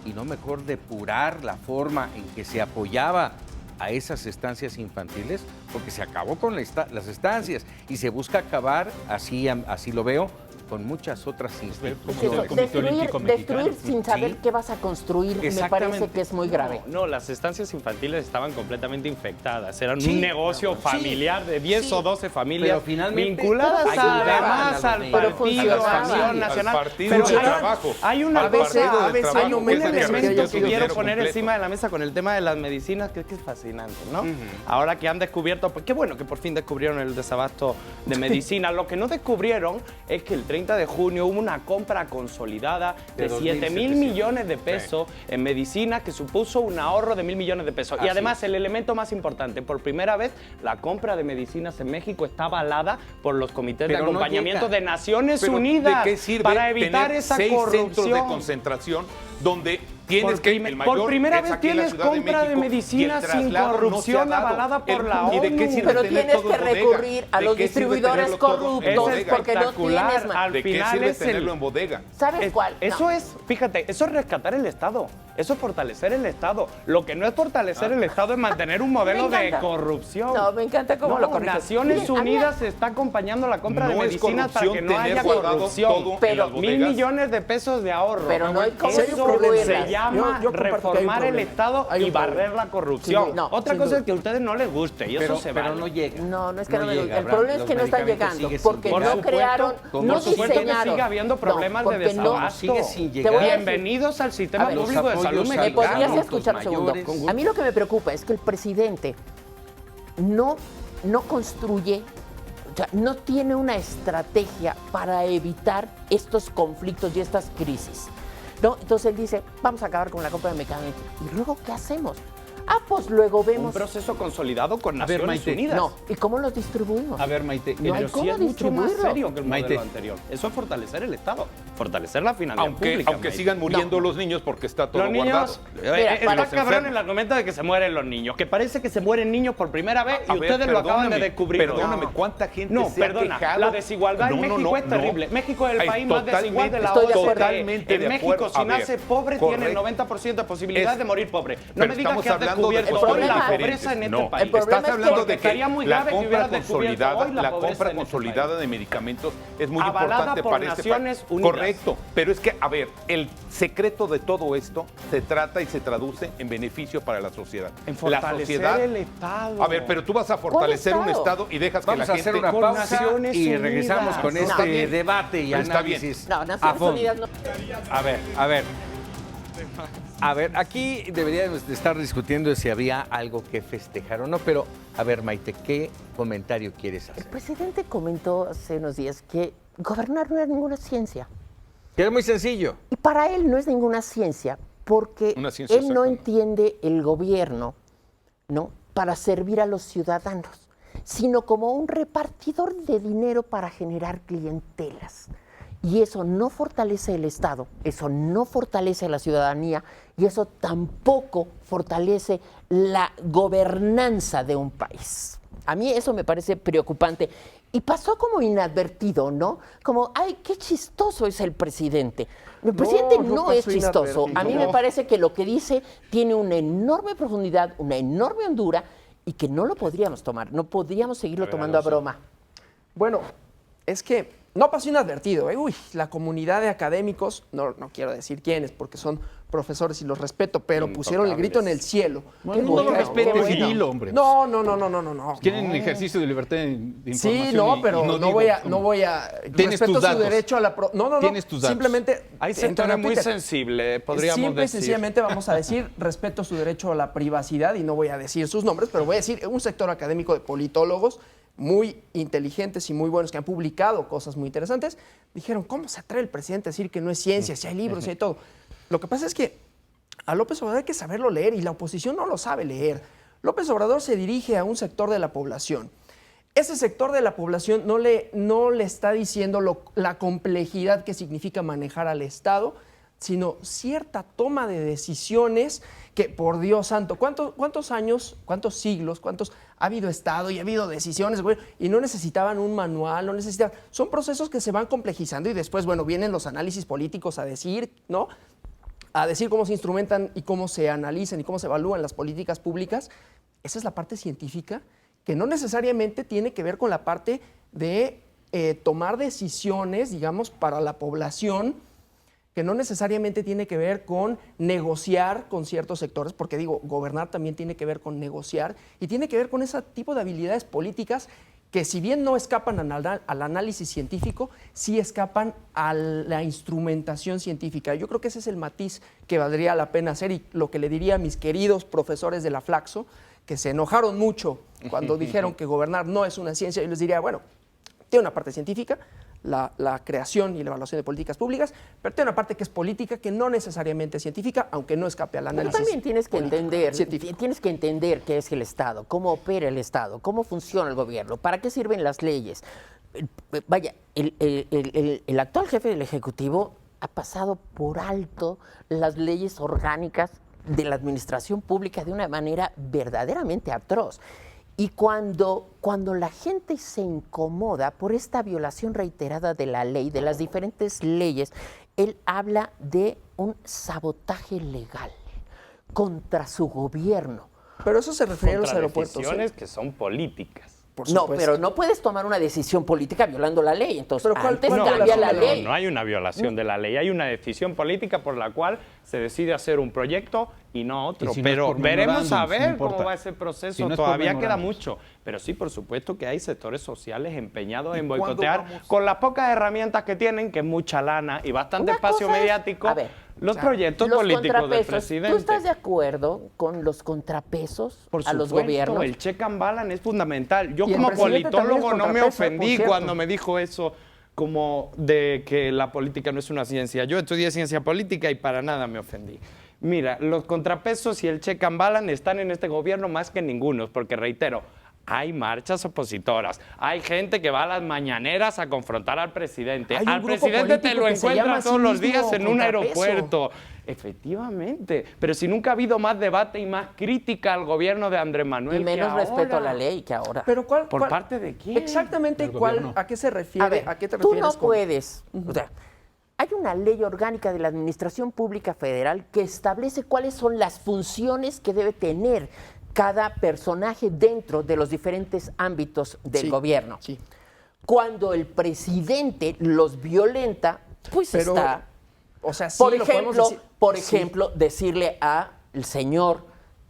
[SPEAKER 8] y no mejor depurar la forma en que se apoyaba a esas estancias infantiles, porque se acabó con las estancias y se busca acabar, así lo veo, con muchas otras
[SPEAKER 3] Es
[SPEAKER 8] instituciones.
[SPEAKER 3] eso, destruir sin saber qué vas a construir me parece
[SPEAKER 5] Exactamente.
[SPEAKER 3] que es muy grave.
[SPEAKER 5] No, las estancias infantiles estaban completamente infectadas. Eran
[SPEAKER 8] Sí,
[SPEAKER 5] un negocio
[SPEAKER 8] sí,
[SPEAKER 5] familiar de 10
[SPEAKER 3] sí.
[SPEAKER 5] o 12 familias
[SPEAKER 8] Pero finalmente
[SPEAKER 5] vinculadas
[SPEAKER 8] ayudaban
[SPEAKER 5] además
[SPEAKER 8] a
[SPEAKER 5] al
[SPEAKER 8] los niños.
[SPEAKER 3] Pero
[SPEAKER 5] partido,
[SPEAKER 3] funcionaba.
[SPEAKER 5] Acción
[SPEAKER 3] Al
[SPEAKER 5] Nacional.
[SPEAKER 7] partido
[SPEAKER 5] Pero
[SPEAKER 7] de
[SPEAKER 5] hay-
[SPEAKER 7] trabajo.
[SPEAKER 5] Hay una
[SPEAKER 7] Al
[SPEAKER 5] cosa,
[SPEAKER 7] partido de trabajo,
[SPEAKER 6] hay un
[SPEAKER 7] que es el que
[SPEAKER 5] elemento
[SPEAKER 7] recibió
[SPEAKER 5] que
[SPEAKER 7] su
[SPEAKER 5] quiero
[SPEAKER 7] dinero
[SPEAKER 5] poner
[SPEAKER 7] completo.
[SPEAKER 5] encima de la mesa con el tema de las medicinas, que es fascinante, ¿no? Ahora que han descubierto, qué bueno que por fin descubrieron el desabasto de medicina. Lo que no descubrieron es que el 30 de junio hubo una compra consolidada de 7.000 millones de pesos en medicina, que supuso un ahorro de 1.000 millones de pesos. Y además, el elemento más importante, por primera vez, la compra de medicinas en México está avalada por los comités
[SPEAKER 8] Pero
[SPEAKER 5] de
[SPEAKER 8] no
[SPEAKER 5] acompañamiento
[SPEAKER 8] llega.
[SPEAKER 5] de Naciones
[SPEAKER 7] Pero,
[SPEAKER 5] Unidas
[SPEAKER 7] ¿de qué sirve
[SPEAKER 5] para evitar
[SPEAKER 7] tener
[SPEAKER 5] esa
[SPEAKER 7] 6 centros de
[SPEAKER 5] corrupción?
[SPEAKER 7] concentración donde tienes
[SPEAKER 5] Por
[SPEAKER 7] que
[SPEAKER 5] prim-
[SPEAKER 7] el mayor
[SPEAKER 5] por primera
[SPEAKER 7] es
[SPEAKER 5] vez
[SPEAKER 7] aquí en la
[SPEAKER 5] tienes
[SPEAKER 7] Ciudad de
[SPEAKER 5] compra de
[SPEAKER 7] México, y el
[SPEAKER 5] medicinas sin
[SPEAKER 7] traslado no se ha
[SPEAKER 5] corrupción
[SPEAKER 7] dado?
[SPEAKER 5] avalada por la
[SPEAKER 7] ¿Y de qué
[SPEAKER 5] ONU?
[SPEAKER 7] sirve
[SPEAKER 3] Pero
[SPEAKER 7] tener
[SPEAKER 3] tienes
[SPEAKER 7] todo
[SPEAKER 3] que
[SPEAKER 7] en bodega?
[SPEAKER 3] recurrir a
[SPEAKER 7] ¿De
[SPEAKER 3] los
[SPEAKER 7] qué sirve
[SPEAKER 3] distribuidores
[SPEAKER 7] tenerlo todo en
[SPEAKER 3] corruptos
[SPEAKER 7] bodega?
[SPEAKER 3] porque no
[SPEAKER 5] espectacular.
[SPEAKER 3] tienes más.
[SPEAKER 5] Al
[SPEAKER 7] ¿De qué
[SPEAKER 5] final
[SPEAKER 7] sirve
[SPEAKER 5] es el-
[SPEAKER 7] tenerlo en bodega?
[SPEAKER 3] ¿Sabes cuál? No.
[SPEAKER 5] Eso es, fíjate, eso es rescatar el Estado. Eso es fortalecer el Estado. Lo que no es fortalecer el Estado es mantener un modelo
[SPEAKER 3] Me
[SPEAKER 5] de
[SPEAKER 3] encanta.
[SPEAKER 5] corrupción.
[SPEAKER 3] No, me encanta cómo
[SPEAKER 5] No,
[SPEAKER 3] lo corriges.
[SPEAKER 5] Naciones
[SPEAKER 3] Miren, había-
[SPEAKER 5] Unidas está acompañando la compra de
[SPEAKER 7] No es
[SPEAKER 5] medicinas para que no
[SPEAKER 7] corrupción
[SPEAKER 5] haya
[SPEAKER 7] tener guardado
[SPEAKER 5] corrupción.
[SPEAKER 7] todo en
[SPEAKER 3] Pero
[SPEAKER 7] las
[SPEAKER 5] 1.000
[SPEAKER 7] bodegas.
[SPEAKER 5] millones de pesos de ahorro.
[SPEAKER 3] Pero no hay cómo
[SPEAKER 5] Eso
[SPEAKER 3] distribuirlas.
[SPEAKER 5] se llama
[SPEAKER 6] Yo comparto que hay un
[SPEAKER 5] reformar el
[SPEAKER 6] problema.
[SPEAKER 5] Estado
[SPEAKER 6] Hay
[SPEAKER 5] y
[SPEAKER 6] un
[SPEAKER 5] barrer
[SPEAKER 6] problema.
[SPEAKER 5] la corrupción.
[SPEAKER 3] Sin duda. No,
[SPEAKER 5] Otra
[SPEAKER 6] sin
[SPEAKER 5] cosa
[SPEAKER 6] duda.
[SPEAKER 5] es que a ustedes no les guste y eso se
[SPEAKER 8] pero
[SPEAKER 5] vale.
[SPEAKER 8] no llega.
[SPEAKER 3] No, no es que no me
[SPEAKER 8] llega,
[SPEAKER 3] gusta. El
[SPEAKER 8] Abraham.
[SPEAKER 3] problema es
[SPEAKER 8] Los
[SPEAKER 3] que no está
[SPEAKER 8] medicamentos
[SPEAKER 3] llegando,
[SPEAKER 8] siguen
[SPEAKER 3] porque
[SPEAKER 8] sin
[SPEAKER 5] Por
[SPEAKER 3] no
[SPEAKER 8] llegar.
[SPEAKER 3] crearon,
[SPEAKER 5] Por
[SPEAKER 3] no
[SPEAKER 5] supuesto que
[SPEAKER 3] diseñaron.
[SPEAKER 5] sigue habiendo
[SPEAKER 3] No,
[SPEAKER 5] problemas de
[SPEAKER 3] porque no-
[SPEAKER 5] desabasto.
[SPEAKER 8] sigue sin
[SPEAKER 3] Te voy a
[SPEAKER 8] llegar.
[SPEAKER 3] decir-
[SPEAKER 5] Bienvenidos al sistema
[SPEAKER 3] A ver,
[SPEAKER 5] público de
[SPEAKER 8] los
[SPEAKER 5] salud
[SPEAKER 8] apoyos
[SPEAKER 3] ¿Me
[SPEAKER 8] al
[SPEAKER 5] mexicano.
[SPEAKER 3] podrías
[SPEAKER 8] adultos
[SPEAKER 3] escuchar un segundo?
[SPEAKER 8] mayores.
[SPEAKER 3] A mí lo que me preocupa es que el presidente no construye, o sea, no tiene una estrategia para evitar estos conflictos y estas crisis. ¿No? Entonces él dice, vamos a acabar con la compra de medicamentos. ¿Y luego qué hacemos? Ah, pues luego
[SPEAKER 5] Un
[SPEAKER 3] vemos.
[SPEAKER 5] proceso consolidado con
[SPEAKER 8] A ver,
[SPEAKER 5] Naciones
[SPEAKER 8] Maite,
[SPEAKER 5] Unidas.
[SPEAKER 3] No, ¿y cómo los distribuimos?
[SPEAKER 8] A ver, Maite,
[SPEAKER 3] No hay
[SPEAKER 5] Pero
[SPEAKER 3] cómo
[SPEAKER 5] sí es mucho más
[SPEAKER 3] distribuirlo.
[SPEAKER 5] serio que el modelo
[SPEAKER 8] Maite.
[SPEAKER 5] anterior. Eso es fortalecer el Estado, fortalecer la finanza
[SPEAKER 7] Aunque
[SPEAKER 5] pública.
[SPEAKER 7] aunque
[SPEAKER 5] Maite.
[SPEAKER 7] sigan muriendo
[SPEAKER 3] No.
[SPEAKER 7] los niños porque está todo
[SPEAKER 5] Los
[SPEAKER 7] guardado.
[SPEAKER 5] niños,
[SPEAKER 3] Mira,
[SPEAKER 5] está
[SPEAKER 3] para-
[SPEAKER 5] cabrón el argumento de que se mueren los niños, que parece que se mueren niños por primera vez y
[SPEAKER 7] A ver,
[SPEAKER 5] ustedes lo acaban de
[SPEAKER 7] perdóname,
[SPEAKER 5] descubrir.
[SPEAKER 7] Perdóname,
[SPEAKER 5] No.
[SPEAKER 7] ¿cuánta gente
[SPEAKER 5] No,
[SPEAKER 7] se ha
[SPEAKER 5] perdona,
[SPEAKER 7] quejado?
[SPEAKER 5] la desigualdad en
[SPEAKER 7] No, no,
[SPEAKER 5] México
[SPEAKER 7] no,
[SPEAKER 5] es
[SPEAKER 7] no.
[SPEAKER 5] terrible. México es el
[SPEAKER 7] Ay,
[SPEAKER 5] país más desigual de la
[SPEAKER 3] Estoy de
[SPEAKER 5] OCDE.
[SPEAKER 3] acuerdo.
[SPEAKER 7] Totalmente
[SPEAKER 5] En
[SPEAKER 7] de
[SPEAKER 5] México,
[SPEAKER 7] acuerdo.
[SPEAKER 5] si
[SPEAKER 7] A ver,
[SPEAKER 5] nace pobre, tiene el
[SPEAKER 7] correcto.
[SPEAKER 5] 90% de posibilidad
[SPEAKER 7] Es-
[SPEAKER 5] de morir pobre. No
[SPEAKER 7] pero
[SPEAKER 5] me digas
[SPEAKER 7] estamos
[SPEAKER 5] que has
[SPEAKER 7] hablando de
[SPEAKER 5] descubierto
[SPEAKER 3] cosas
[SPEAKER 5] hoy la
[SPEAKER 3] diferentes.
[SPEAKER 5] pobreza en este
[SPEAKER 7] No,
[SPEAKER 5] país.
[SPEAKER 3] El problema
[SPEAKER 7] estás
[SPEAKER 3] es que
[SPEAKER 7] hablando de que
[SPEAKER 5] estaría muy
[SPEAKER 7] la
[SPEAKER 5] grave que
[SPEAKER 7] compra
[SPEAKER 5] hubieras descubierto
[SPEAKER 7] consolidada,
[SPEAKER 5] hoy la
[SPEAKER 7] la
[SPEAKER 5] pobreza
[SPEAKER 7] compra
[SPEAKER 5] en este
[SPEAKER 7] consolidada
[SPEAKER 5] país.
[SPEAKER 7] de medicamentos es muy
[SPEAKER 5] Avalada
[SPEAKER 7] importante
[SPEAKER 5] por
[SPEAKER 7] para este
[SPEAKER 5] Naciones
[SPEAKER 7] país.
[SPEAKER 5] Unidas.
[SPEAKER 7] Correcto, pero es que, a ver, el secreto de todo esto se trata y se traduce en beneficio para la sociedad.
[SPEAKER 5] En
[SPEAKER 7] la
[SPEAKER 5] fortalecer
[SPEAKER 7] sociedad.
[SPEAKER 5] el Estado.
[SPEAKER 7] A ver, pero tú vas a fortalecer un Estado y dejas que
[SPEAKER 8] Vamos
[SPEAKER 7] la
[SPEAKER 8] a
[SPEAKER 7] gente
[SPEAKER 8] hacer una
[SPEAKER 5] con
[SPEAKER 8] pausa
[SPEAKER 5] Naciones
[SPEAKER 8] y
[SPEAKER 5] Unidas.
[SPEAKER 8] regresamos con
[SPEAKER 5] No.
[SPEAKER 8] este
[SPEAKER 7] Está bien.
[SPEAKER 8] debate y
[SPEAKER 7] Pero está bien.
[SPEAKER 8] análisis.
[SPEAKER 3] No,
[SPEAKER 8] a
[SPEAKER 3] Naciones
[SPEAKER 8] fondo.
[SPEAKER 3] Unidas no.
[SPEAKER 8] A ver. A ver, aquí deberíamos de estar discutiendo de si había algo que festejar o no, pero a ver, Maite, ¿qué comentario quieres
[SPEAKER 3] El
[SPEAKER 8] hacer?
[SPEAKER 3] presidente comentó hace unos días que gobernar no era ninguna ciencia.
[SPEAKER 8] Que es muy sencillo.
[SPEAKER 3] Y para él no es ninguna ciencia, porque
[SPEAKER 7] Una ciencia
[SPEAKER 3] él no
[SPEAKER 7] exacta, ¿no?
[SPEAKER 3] entiende el gobierno, ¿no?, para servir a los ciudadanos, sino como un repartidor de dinero para generar clientelas. Y eso no fortalece el Estado, eso no fortalece a la ciudadanía y eso tampoco fortalece la gobernanza de un país. A mí eso me parece preocupante. Y pasó como inadvertido, ¿no? Como, ay, qué chistoso es el presidente. El presidente no es chistoso. A mí me parece que lo que dice tiene una enorme profundidad, una enorme hondura y que no lo podríamos tomar, no podríamos seguirlo tomando a broma.
[SPEAKER 6] Bueno, es que no pasó inadvertido. Uy, la comunidad de académicos, no quiero decir quiénes, porque son profesores y los respeto, pero pusieron el grito en el cielo.
[SPEAKER 4] Bueno, no lo respete civil, hombre.
[SPEAKER 6] No.
[SPEAKER 4] Tienen ejercicio de libertad de información.
[SPEAKER 6] Sí, no, pero no voy a
[SPEAKER 4] Tienes
[SPEAKER 6] respeto
[SPEAKER 4] tus datos.
[SPEAKER 6] su derecho a la
[SPEAKER 4] Tienes tus datos.
[SPEAKER 6] Simplemente
[SPEAKER 5] Hay sectores muy sensibles, podríamos
[SPEAKER 6] simple y
[SPEAKER 5] decir.
[SPEAKER 6] sencillamente vamos a decir respeto su derecho a la privacidad y no voy a decir sus nombres, pero voy a decir un sector académico de politólogos muy inteligentes y muy buenos que han publicado cosas muy interesantes, dijeron, ¿cómo se atreve el presidente a decir que no es ciencia, si hay libros, si hay todo? Lo que pasa es que a López Obrador hay que saberlo leer y la oposición no lo sabe leer. López Obrador se dirige a un sector de la población. Ese sector de la población no le está diciendo la complejidad que significa manejar al Estado, sino cierta toma de decisiones que, por Dios santo, ¿cuántos años, cuántos siglos, ha habido Estado y ha habido decisiones, güey, y no necesitaban un manual, no necesitaban... Son procesos que se van complejizando y después, bueno, vienen los análisis políticos a decir, ¿no? A decir cómo se instrumentan y cómo se analizan y cómo se evalúan las políticas públicas. Esa es la parte científica que no necesariamente tiene que ver con la parte de tomar decisiones, digamos, para la población, que no necesariamente tiene que ver con negociar con ciertos sectores, porque digo, gobernar también tiene que ver con negociar y tiene que ver con ese tipo de habilidades políticas que si bien no escapan al análisis científico, sí escapan a la instrumentación científica. Yo creo que ese es el matiz que valdría la pena hacer y lo que le diría a mis queridos profesores de la Flaxo, que se enojaron mucho cuando dijeron que gobernar no es una ciencia. Yo les diría, bueno, tiene una parte científica, la creación y la evaluación de políticas públicas, pero tiene una parte que es política, que no necesariamente es científica, aunque no escape al análisis.
[SPEAKER 3] Pero también tienes que entender qué es el Estado, cómo opera el Estado, cómo funciona el gobierno, para qué sirven las leyes. Vaya, el actual jefe del Ejecutivo ha pasado por alto las leyes orgánicas de la administración pública de una manera verdaderamente atroz. Y cuando la gente se incomoda por esta violación reiterada de la ley, de las diferentes leyes, él habla de un sabotaje legal contra su gobierno.
[SPEAKER 6] Pero eso se refiere a los aeropuertos.
[SPEAKER 5] Decisiones que son políticas.
[SPEAKER 3] No, pero no puedes tomar una decisión política violando la ley. Entonces,
[SPEAKER 6] ¿Pero
[SPEAKER 3] antes
[SPEAKER 6] cuál
[SPEAKER 3] cambia la ley.
[SPEAKER 5] No hay una violación de la ley, hay una decisión política por la cual se decide hacer un proyecto y no otro.
[SPEAKER 4] Si no
[SPEAKER 5] pero veremos a ver cómo va ese proceso,
[SPEAKER 4] Si no
[SPEAKER 5] todavía queda mucho. Pero sí, por supuesto que hay sectores sociales empeñados en boicotear con las pocas herramientas que tienen, que es mucha lana y bastante espacio mediático, los proyectos políticos del presidente.
[SPEAKER 3] ¿Tú estás de acuerdo con los contrapesos a los gobiernos?
[SPEAKER 5] El check and balance es fundamental. Yo
[SPEAKER 6] Y el
[SPEAKER 5] como
[SPEAKER 6] presidente también
[SPEAKER 5] politólogo
[SPEAKER 6] es
[SPEAKER 5] no me
[SPEAKER 6] contrapeso, por
[SPEAKER 5] ofendí
[SPEAKER 6] cierto.
[SPEAKER 5] cuando me dijo eso, como de que la política no es una ciencia. Yo estudié ciencia política y para nada me ofendí. Mira, los contrapesos y el check and balance están en este gobierno más que ninguno, porque reitero, hay marchas opositoras, hay gente que va a las mañaneras a confrontar al presidente.
[SPEAKER 6] Hay un
[SPEAKER 5] Al
[SPEAKER 6] grupo
[SPEAKER 5] presidente te
[SPEAKER 6] político
[SPEAKER 5] lo
[SPEAKER 6] que se llama
[SPEAKER 5] encuentras
[SPEAKER 6] a sí
[SPEAKER 5] todos los
[SPEAKER 6] mismo
[SPEAKER 5] días en un
[SPEAKER 6] contrapeso.
[SPEAKER 5] aeropuerto. Efectivamente, pero si nunca ha habido más debate y más crítica al gobierno de Andrés Manuel
[SPEAKER 3] Y menos
[SPEAKER 5] que ahora.
[SPEAKER 3] respeto a la ley que ahora.
[SPEAKER 6] Pero
[SPEAKER 5] ¿Por parte de quién?
[SPEAKER 6] Exactamente
[SPEAKER 4] Del gobierno.
[SPEAKER 6] ¿a qué se refiere?
[SPEAKER 3] A ver,
[SPEAKER 6] ¿A qué te
[SPEAKER 3] tú
[SPEAKER 6] refieres
[SPEAKER 3] no puedes. O sea, hay una ley orgánica de la Administración Pública Federal que establece cuáles son las funciones que debe tener cada personaje dentro de los diferentes ámbitos del
[SPEAKER 6] Sí,
[SPEAKER 3] gobierno.
[SPEAKER 6] sí.
[SPEAKER 3] Cuando el presidente los violenta, pues
[SPEAKER 6] Pero,
[SPEAKER 3] está...
[SPEAKER 6] o sea, sí
[SPEAKER 3] Por
[SPEAKER 6] lo podemos
[SPEAKER 3] ejemplo,
[SPEAKER 6] decir. Sí.
[SPEAKER 3] decirle al señor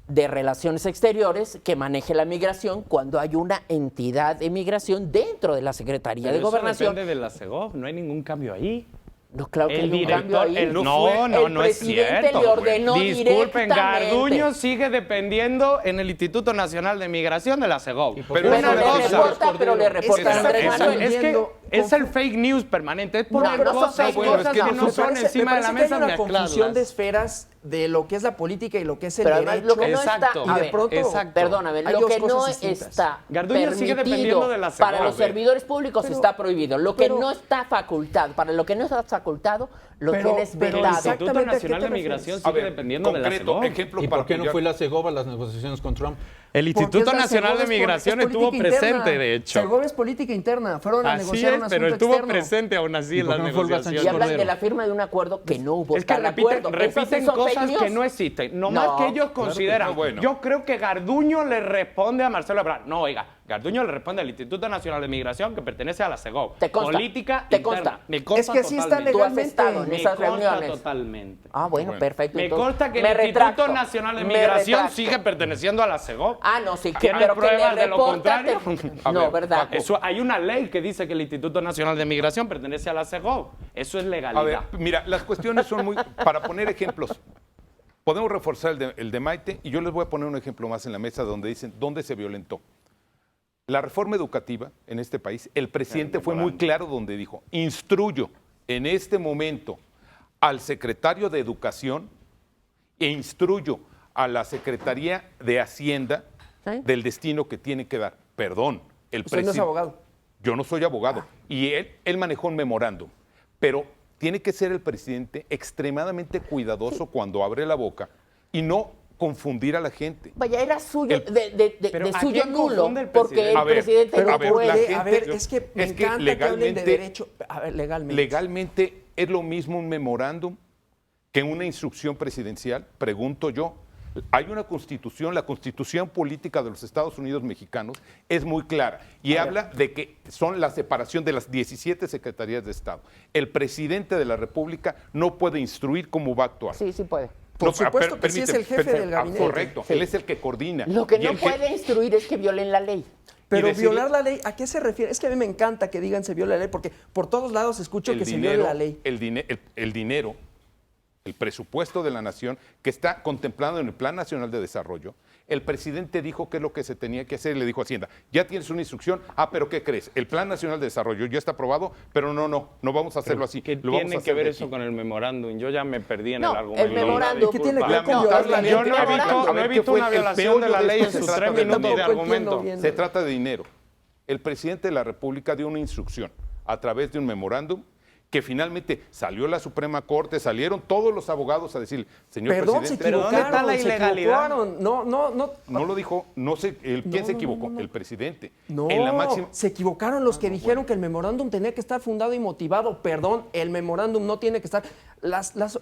[SPEAKER 3] de Relaciones Exteriores que maneje la migración cuando hay una entidad de migración dentro de la Secretaría
[SPEAKER 5] Pero
[SPEAKER 3] de
[SPEAKER 5] eso
[SPEAKER 3] Gobernación.
[SPEAKER 5] depende de la CEGOV, no hay ningún cambio ahí.
[SPEAKER 3] No, claro que
[SPEAKER 5] El
[SPEAKER 3] hay un
[SPEAKER 5] director,
[SPEAKER 3] cambio ahí.
[SPEAKER 5] el-
[SPEAKER 3] El
[SPEAKER 5] no es
[SPEAKER 3] presidente
[SPEAKER 5] cierto.
[SPEAKER 3] le ordenó
[SPEAKER 5] Disculpen,
[SPEAKER 3] directamente.
[SPEAKER 5] Garduño sigue dependiendo en el Instituto Nacional de Migración de la CEGOV.
[SPEAKER 7] Pero
[SPEAKER 3] Pero
[SPEAKER 7] una
[SPEAKER 3] le
[SPEAKER 7] cosa,
[SPEAKER 3] reporta, pero le reporta a Andrés
[SPEAKER 5] eso-
[SPEAKER 3] Manuel.
[SPEAKER 5] es que Es el fake news permanente. Es poner
[SPEAKER 3] pero son
[SPEAKER 5] cosas,
[SPEAKER 3] fake
[SPEAKER 5] cosas
[SPEAKER 3] news,
[SPEAKER 5] que
[SPEAKER 3] no,
[SPEAKER 5] no
[SPEAKER 3] me
[SPEAKER 5] son
[SPEAKER 6] parece-
[SPEAKER 5] encima
[SPEAKER 6] me
[SPEAKER 5] de la
[SPEAKER 6] parece que
[SPEAKER 5] mesa
[SPEAKER 6] hay una confusión
[SPEAKER 5] mezcladas.
[SPEAKER 6] de esferas de lo que es la política y lo que es el
[SPEAKER 3] Pero además,
[SPEAKER 6] derecho.
[SPEAKER 3] lo que no
[SPEAKER 5] Exacto.
[SPEAKER 3] está,
[SPEAKER 6] y
[SPEAKER 3] a
[SPEAKER 6] de
[SPEAKER 3] ver,
[SPEAKER 6] pronto,
[SPEAKER 5] exacto.
[SPEAKER 3] perdóname,
[SPEAKER 6] hay
[SPEAKER 3] lo
[SPEAKER 6] dos
[SPEAKER 3] que no
[SPEAKER 6] cosas distintas.
[SPEAKER 3] está
[SPEAKER 5] Garduño sigue dependiendo
[SPEAKER 3] permitido
[SPEAKER 5] de la
[SPEAKER 3] para
[SPEAKER 5] Segov,
[SPEAKER 3] los servidores públicos
[SPEAKER 6] Pero-
[SPEAKER 3] está prohibido. Lo que
[SPEAKER 6] pero-
[SPEAKER 3] no está facultado, para lo que no está facultado, lo
[SPEAKER 6] Pero-
[SPEAKER 3] tienes
[SPEAKER 6] pero
[SPEAKER 3] vedado.
[SPEAKER 6] exacto.
[SPEAKER 5] Instituto
[SPEAKER 6] Exactamente, ¿a qué
[SPEAKER 5] Nacional
[SPEAKER 6] te
[SPEAKER 5] de Migración
[SPEAKER 6] refieres?
[SPEAKER 7] A
[SPEAKER 5] sigue
[SPEAKER 7] ver,
[SPEAKER 5] dependiendo de la
[SPEAKER 7] concreto,
[SPEAKER 5] Segov.
[SPEAKER 7] ejemplo
[SPEAKER 4] ¿Y
[SPEAKER 7] para
[SPEAKER 4] por qué no
[SPEAKER 7] apoyar.
[SPEAKER 4] fue la Segov a las negociaciones con Trump?
[SPEAKER 5] El
[SPEAKER 6] Porque
[SPEAKER 5] Instituto
[SPEAKER 6] es la
[SPEAKER 5] Nacional
[SPEAKER 6] Segov,
[SPEAKER 5] de
[SPEAKER 6] es
[SPEAKER 5] Migración
[SPEAKER 6] es
[SPEAKER 5] estuvo
[SPEAKER 6] política
[SPEAKER 5] presente,
[SPEAKER 6] interna.
[SPEAKER 5] de hecho.
[SPEAKER 6] Segov es política interna, fueron a
[SPEAKER 5] Así
[SPEAKER 6] negociar
[SPEAKER 5] es,
[SPEAKER 6] un
[SPEAKER 5] pero
[SPEAKER 6] asunto
[SPEAKER 5] estuvo
[SPEAKER 6] externo.
[SPEAKER 5] presente aún así
[SPEAKER 4] ¿Y
[SPEAKER 5] en
[SPEAKER 4] por
[SPEAKER 5] las
[SPEAKER 4] qué no fue Olga Sánchez
[SPEAKER 3] Y
[SPEAKER 5] negociaciones.
[SPEAKER 3] hablan de
[SPEAKER 4] Cordero?
[SPEAKER 3] la firma de un acuerdo que no hubo
[SPEAKER 5] Es que
[SPEAKER 3] tal
[SPEAKER 5] repiten,
[SPEAKER 3] acuerdo.
[SPEAKER 5] repiten
[SPEAKER 3] Esos sí son
[SPEAKER 5] cosas
[SPEAKER 3] fake
[SPEAKER 5] que
[SPEAKER 3] news.
[SPEAKER 5] no existen. Nomás
[SPEAKER 3] No,
[SPEAKER 5] que ellos
[SPEAKER 7] claro que
[SPEAKER 5] consideran.
[SPEAKER 7] no, bueno.
[SPEAKER 5] Yo creo que Garduño le responde a Marcelo Ebrard. No, oiga, Garduño le responde al Instituto Nacional de Migración que pertenece a la Segov.
[SPEAKER 3] Te consta,
[SPEAKER 5] Política
[SPEAKER 3] te
[SPEAKER 5] interna.
[SPEAKER 3] consta.
[SPEAKER 5] Me consta
[SPEAKER 6] Es que así está
[SPEAKER 5] totalmente.
[SPEAKER 3] Tú has
[SPEAKER 6] legalmente.
[SPEAKER 3] estado en
[SPEAKER 5] Me
[SPEAKER 3] esas
[SPEAKER 5] consta
[SPEAKER 3] reuniones.
[SPEAKER 5] totalmente.
[SPEAKER 3] Ah, bueno,
[SPEAKER 7] Bueno.
[SPEAKER 3] perfecto.
[SPEAKER 5] Me
[SPEAKER 3] entonces,
[SPEAKER 5] consta que
[SPEAKER 3] me
[SPEAKER 5] el Instituto
[SPEAKER 3] retracto,
[SPEAKER 5] Nacional de
[SPEAKER 3] me
[SPEAKER 5] Migración
[SPEAKER 3] retracto.
[SPEAKER 5] sigue perteneciendo a la Segov.
[SPEAKER 3] Ah, no, sí,
[SPEAKER 5] ¿Tiene
[SPEAKER 3] pero que
[SPEAKER 5] pruebas
[SPEAKER 3] le
[SPEAKER 5] de lo
[SPEAKER 3] reporta...
[SPEAKER 5] contrario?
[SPEAKER 7] A
[SPEAKER 3] No,
[SPEAKER 7] ver,
[SPEAKER 3] ¿verdad?
[SPEAKER 7] Paco.
[SPEAKER 5] Eso, hay una ley que dice que el Instituto Nacional de Migración pertenece a la Segov. Eso es
[SPEAKER 7] A ver,
[SPEAKER 5] legalidad.
[SPEAKER 7] mira, las cuestiones son muy... Para poner ejemplos, podemos reforzar el de Maite y yo les voy a poner un ejemplo más en la mesa donde dicen dónde se violentó. La reforma educativa en este país, el presidente fue muy claro donde dijo, instruyo en este momento al secretario de Educación e instruyo a la Secretaría de Hacienda
[SPEAKER 3] ¿Sí?
[SPEAKER 7] del destino que tiene que dar. Perdón, el
[SPEAKER 6] Usted no es
[SPEAKER 7] presidente...
[SPEAKER 6] abogado.
[SPEAKER 7] Yo no soy abogado. Y él manejó un memorándum. Pero tiene que ser el presidente extremadamente cuidadoso cuando abre la boca y no confundir a la gente.
[SPEAKER 3] Vaya, era suyo,
[SPEAKER 7] El-
[SPEAKER 5] Pero
[SPEAKER 3] de
[SPEAKER 5] ¿a
[SPEAKER 3] suyo
[SPEAKER 5] quién
[SPEAKER 3] nulo,
[SPEAKER 5] confunde el
[SPEAKER 3] porque
[SPEAKER 5] presidente?
[SPEAKER 3] el
[SPEAKER 7] A ver,
[SPEAKER 3] presidente
[SPEAKER 6] Pero
[SPEAKER 3] no
[SPEAKER 7] a ver,
[SPEAKER 3] puede.
[SPEAKER 7] la
[SPEAKER 6] a
[SPEAKER 7] gente-
[SPEAKER 6] ver, es que me
[SPEAKER 7] es que
[SPEAKER 6] encanta que hablen de
[SPEAKER 7] legalmente-
[SPEAKER 6] derecho. A ver, legalmente.
[SPEAKER 7] Legalmente es lo mismo un memorándum que una instrucción presidencial, pregunto yo. Hay una constitución, la constitución política de los Estados Unidos mexicanos es muy clara y habla de que son la separación de las 17 secretarías de Estado. El presidente de la República no puede instruir cómo va a actuar.
[SPEAKER 3] Sí, sí puede.
[SPEAKER 6] Por supuesto que sí, es el jefe del gabinete.
[SPEAKER 7] Correcto,
[SPEAKER 3] Sí.
[SPEAKER 7] él es el que coordina.
[SPEAKER 3] Lo que
[SPEAKER 7] Y
[SPEAKER 3] no
[SPEAKER 7] el
[SPEAKER 3] puede instruir es que violen la ley.
[SPEAKER 6] Pero
[SPEAKER 7] decirle-
[SPEAKER 6] violar la ley, ¿a qué se refiere? Es que a mí me encanta que digan se viola la ley, porque por todos lados escucho que se viola la ley.
[SPEAKER 7] El dinero, el presupuesto de la nación que está contemplado en el Plan Nacional de Desarrollo, el presidente dijo qué es lo que se tenía que hacer y le dijo a Hacienda, ya tienes una instrucción, pero ¿qué crees? El Plan Nacional de Desarrollo ya está aprobado, pero no vamos a hacerlo así.
[SPEAKER 5] ¿Qué
[SPEAKER 7] lo vamos a
[SPEAKER 5] tiene que
[SPEAKER 7] hacer
[SPEAKER 5] ver
[SPEAKER 7] de
[SPEAKER 5] eso
[SPEAKER 7] aquí".
[SPEAKER 5] con el memorándum? Yo ya me perdí en
[SPEAKER 3] No,
[SPEAKER 5] el argumento.
[SPEAKER 3] el memorándum-
[SPEAKER 6] ¿Qué tiene que ver con
[SPEAKER 7] Lamentablemente,
[SPEAKER 6] violar la ley?
[SPEAKER 5] Yo no he
[SPEAKER 3] memorándum.
[SPEAKER 5] visto,
[SPEAKER 7] A
[SPEAKER 5] no he
[SPEAKER 7] ver, ¿qué
[SPEAKER 5] visto
[SPEAKER 7] fue
[SPEAKER 5] una
[SPEAKER 7] el
[SPEAKER 5] violación
[SPEAKER 7] peor
[SPEAKER 5] de la
[SPEAKER 7] de
[SPEAKER 5] ley
[SPEAKER 7] esto?
[SPEAKER 5] en sus
[SPEAKER 7] Se
[SPEAKER 5] 3
[SPEAKER 7] trata de
[SPEAKER 5] minutos de
[SPEAKER 6] tampoco entiendo
[SPEAKER 5] argumento.
[SPEAKER 6] bien.
[SPEAKER 7] Se trata de dinero. El presidente de la República dio una instrucción a través de un memorándum que finalmente salió la Suprema Corte, salieron todos los abogados a decir, señor
[SPEAKER 6] Perdón, se
[SPEAKER 7] presidente,
[SPEAKER 5] ¿Pero dónde está
[SPEAKER 6] equivocaron,
[SPEAKER 5] la
[SPEAKER 6] se
[SPEAKER 5] ilegalidad?
[SPEAKER 6] equivocaron. No.
[SPEAKER 7] no lo dijo, no sé, ¿quién se equivocó?
[SPEAKER 6] no.
[SPEAKER 7] El presidente.
[SPEAKER 6] No,
[SPEAKER 7] En la máxima,
[SPEAKER 6] se equivocaron los que dijeron que el memorándum tenía que estar fundado y motivado. Perdón, el memorándum no tiene que estar...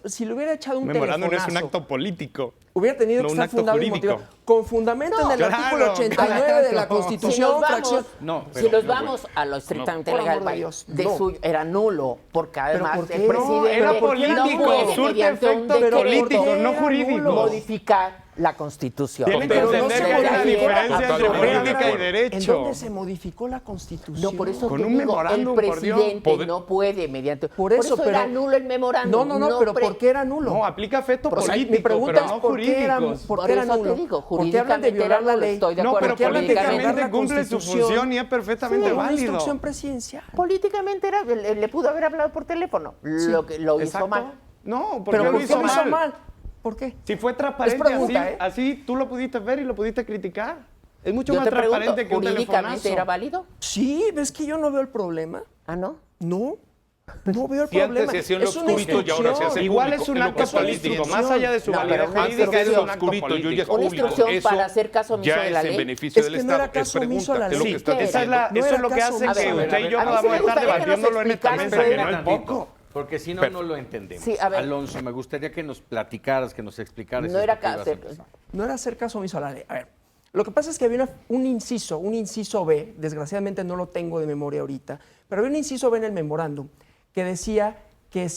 [SPEAKER 6] si le hubiera echado un
[SPEAKER 5] Memorándum es un
[SPEAKER 6] telefonazo,
[SPEAKER 5] acto político.
[SPEAKER 6] hubiera tenido
[SPEAKER 5] no
[SPEAKER 6] que
[SPEAKER 5] un
[SPEAKER 6] estar
[SPEAKER 5] acto
[SPEAKER 6] fundado y
[SPEAKER 5] jurídico.
[SPEAKER 6] motivado. Con fundamento en el
[SPEAKER 5] Claro,
[SPEAKER 6] artículo 89 de la
[SPEAKER 5] claro.
[SPEAKER 6] Constitución, fracción...
[SPEAKER 3] Si nos vamos a lo estrictamente
[SPEAKER 6] por
[SPEAKER 3] legal,
[SPEAKER 6] amor de
[SPEAKER 3] vaya,
[SPEAKER 6] Dios,
[SPEAKER 3] de
[SPEAKER 6] no.
[SPEAKER 3] suyo era nulo, porque además
[SPEAKER 6] ¿por qué?
[SPEAKER 3] el presidente
[SPEAKER 5] Era
[SPEAKER 3] no
[SPEAKER 5] político,
[SPEAKER 3] puede,
[SPEAKER 5] surte
[SPEAKER 3] mediante un
[SPEAKER 5] efectos
[SPEAKER 3] decreto,
[SPEAKER 5] políticos, no jurídicos.
[SPEAKER 3] modificar la Constitución.
[SPEAKER 5] Tienen que
[SPEAKER 6] Pero no
[SPEAKER 5] entender
[SPEAKER 6] se
[SPEAKER 5] que hay una
[SPEAKER 6] modificó la
[SPEAKER 5] diferencia entre
[SPEAKER 7] Constitución.
[SPEAKER 5] política y
[SPEAKER 6] ¿En
[SPEAKER 5] derecho.
[SPEAKER 6] dónde se modificó la Constitución?
[SPEAKER 3] No, por eso
[SPEAKER 5] Con
[SPEAKER 3] te
[SPEAKER 5] un
[SPEAKER 3] digo,
[SPEAKER 5] memorándum,
[SPEAKER 3] el
[SPEAKER 5] por Dios.
[SPEAKER 3] presidente no puede mediante...
[SPEAKER 6] Por eso,
[SPEAKER 3] era
[SPEAKER 6] pero-
[SPEAKER 3] nulo el memorándum.
[SPEAKER 6] No, pero ¿por qué era nulo?
[SPEAKER 5] No, aplica efectos
[SPEAKER 6] O sea, mi
[SPEAKER 5] políticos,
[SPEAKER 6] pregunta
[SPEAKER 5] pero
[SPEAKER 6] es
[SPEAKER 5] no
[SPEAKER 6] ¿por qué era,
[SPEAKER 5] jurídicos.
[SPEAKER 6] por
[SPEAKER 3] Por
[SPEAKER 6] qué era
[SPEAKER 3] eso te
[SPEAKER 6] nulo?
[SPEAKER 3] digo,
[SPEAKER 6] ¿Por qué hablan de
[SPEAKER 3] jurídicamente
[SPEAKER 6] violar
[SPEAKER 3] era
[SPEAKER 6] la
[SPEAKER 3] nulo,
[SPEAKER 6] ley?
[SPEAKER 3] estoy de
[SPEAKER 5] No,
[SPEAKER 3] acuerdo.
[SPEAKER 5] pero
[SPEAKER 6] ¿Por qué hablan de
[SPEAKER 5] políticamente
[SPEAKER 6] violar la
[SPEAKER 5] cumple su
[SPEAKER 6] Constitución?
[SPEAKER 5] función y es perfectamente
[SPEAKER 6] Una
[SPEAKER 5] válido.
[SPEAKER 6] instrucción presidencial.
[SPEAKER 3] Políticamente era, le pudo haber hablado por teléfono. Lo hizo
[SPEAKER 5] Exacto.
[SPEAKER 3] mal.
[SPEAKER 5] No, ¿por
[SPEAKER 6] ¿Pero
[SPEAKER 5] qué
[SPEAKER 6] por
[SPEAKER 5] lo
[SPEAKER 6] qué
[SPEAKER 5] hizo
[SPEAKER 6] lo hizo
[SPEAKER 5] mal?
[SPEAKER 6] mal? ¿Por qué?
[SPEAKER 5] Si fue transparente
[SPEAKER 6] pregunta,
[SPEAKER 5] así,
[SPEAKER 6] ¿eh?
[SPEAKER 5] así tú lo pudiste ver y lo pudiste criticar. Es mucho
[SPEAKER 3] Yo
[SPEAKER 5] más
[SPEAKER 3] te pregunto,
[SPEAKER 5] transparente que un
[SPEAKER 3] ¿jurídicamente
[SPEAKER 5] telefonazo.
[SPEAKER 3] era válido?
[SPEAKER 6] Sí, ¿ves que yo no veo el problema?
[SPEAKER 3] Ah, ¿no?
[SPEAKER 6] No veo el
[SPEAKER 7] Si antes
[SPEAKER 6] problema.
[SPEAKER 7] se hacía en lo
[SPEAKER 6] Es una
[SPEAKER 7] oscurito y ahora se hace
[SPEAKER 6] instrucción.
[SPEAKER 5] Igual
[SPEAKER 7] público,
[SPEAKER 5] es un
[SPEAKER 7] es lo
[SPEAKER 5] acto
[SPEAKER 7] que está
[SPEAKER 5] político,
[SPEAKER 7] diciendo.
[SPEAKER 5] más allá de su
[SPEAKER 3] No,
[SPEAKER 5] validez
[SPEAKER 3] pero una
[SPEAKER 5] jurídica, es
[SPEAKER 7] Antes
[SPEAKER 5] un
[SPEAKER 7] era
[SPEAKER 5] acto
[SPEAKER 7] oscurito y hoy ya es
[SPEAKER 5] político.
[SPEAKER 3] Una
[SPEAKER 7] público.
[SPEAKER 3] instrucción
[SPEAKER 7] Eso
[SPEAKER 3] para hacer caso omiso
[SPEAKER 7] ya
[SPEAKER 3] de la
[SPEAKER 7] es en
[SPEAKER 3] ley.
[SPEAKER 7] beneficio
[SPEAKER 6] Es
[SPEAKER 7] del
[SPEAKER 6] que no
[SPEAKER 7] Estado.
[SPEAKER 6] era caso omiso a la
[SPEAKER 7] es lo
[SPEAKER 6] ley.
[SPEAKER 7] que está
[SPEAKER 3] Sí,
[SPEAKER 7] diciendo.
[SPEAKER 6] No
[SPEAKER 5] Eso
[SPEAKER 6] era
[SPEAKER 5] es lo que
[SPEAKER 6] caso
[SPEAKER 5] hace
[SPEAKER 6] omiso.
[SPEAKER 5] que
[SPEAKER 3] A ver,
[SPEAKER 5] usted y yo
[SPEAKER 3] a mí sí
[SPEAKER 5] podamos
[SPEAKER 3] me
[SPEAKER 5] estar
[SPEAKER 3] gustaría que nos
[SPEAKER 5] debatiéndolo en esta
[SPEAKER 3] explicaras,
[SPEAKER 5] mesa, que no
[SPEAKER 3] Fred.
[SPEAKER 5] es poco.
[SPEAKER 8] Porque si no, no lo entendemos.
[SPEAKER 3] Sí, a ver.
[SPEAKER 8] Alonso, me gustaría que nos platicaras, que nos explicaras.
[SPEAKER 3] No
[SPEAKER 8] esto
[SPEAKER 3] era
[SPEAKER 8] que ibas a
[SPEAKER 3] caso.
[SPEAKER 8] empezar.
[SPEAKER 6] No era hacer caso omiso a la ley. A ver, lo que pasa es que había un inciso B, desgraciadamente no lo tengo de memoria ahorita, pero había un inciso B en el memorándum que decía que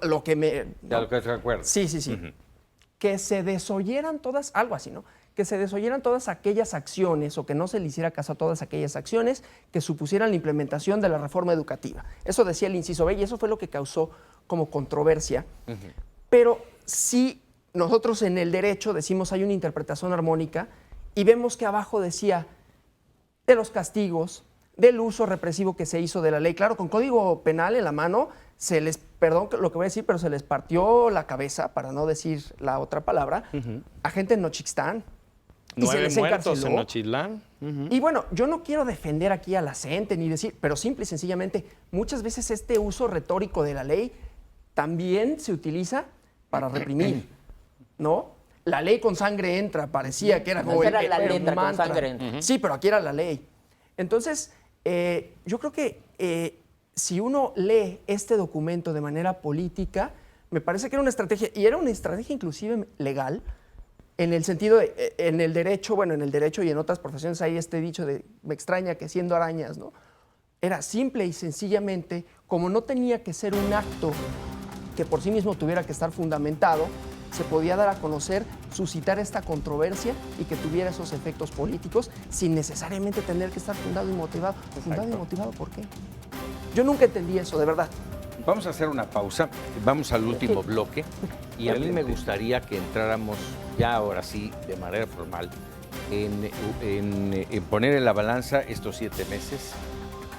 [SPEAKER 6] lo que me...
[SPEAKER 8] Ya lo que te acuerdas.
[SPEAKER 6] Sí. Que se desoyeran todas, algo así, ¿no? Que se desoyeran todas aquellas acciones o que no se le hiciera caso a todas aquellas acciones que supusieran la implementación de la reforma educativa. Eso decía el inciso B y eso fue lo que causó como controversia. Pero sí, nosotros en el derecho decimos hay una interpretación armónica y vemos que abajo decía de los castigos, del uso represivo que se hizo de la ley. Claro, con código penal en la mano, perdón lo que voy a decir, pero se les partió la cabeza, para no decir la otra palabra, a gente en Nochixtlán. Y se
[SPEAKER 5] 9
[SPEAKER 6] les
[SPEAKER 5] muertos
[SPEAKER 6] encarceló.
[SPEAKER 5] en Nochitlán.
[SPEAKER 6] Y bueno, yo no quiero defender aquí a la gente ni decir, pero simple y sencillamente, muchas veces este uso retórico de la ley también se utiliza para reprimir, ¿no? La ley con sangre entra, parecía que era como
[SPEAKER 3] Esa era la
[SPEAKER 6] el
[SPEAKER 3] letra, con
[SPEAKER 6] mantra.
[SPEAKER 3] sangre entra.
[SPEAKER 6] Sí, pero aquí era la ley. Entonces, yo creo que si uno lee este documento de manera política, me parece que era una estrategia, y era una estrategia inclusive legal, en el sentido de, en el derecho, bueno, en el derecho y en otras profesiones hay este dicho de, me extraña que siendo arañas, ¿no? Era simple y sencillamente, como no tenía que ser un acto que por sí mismo tuviera que estar fundamentado, se podía dar a conocer, suscitar esta controversia y que tuviera esos efectos políticos sin necesariamente tener que estar fundado y motivado. ¿Fundado y motivado por qué? Yo nunca entendí eso, de verdad.
[SPEAKER 8] Vamos a hacer una pausa, vamos al último bloque y a mí me gustaría que entráramos ya ahora sí, de manera formal, en poner en la balanza estos 7 meses,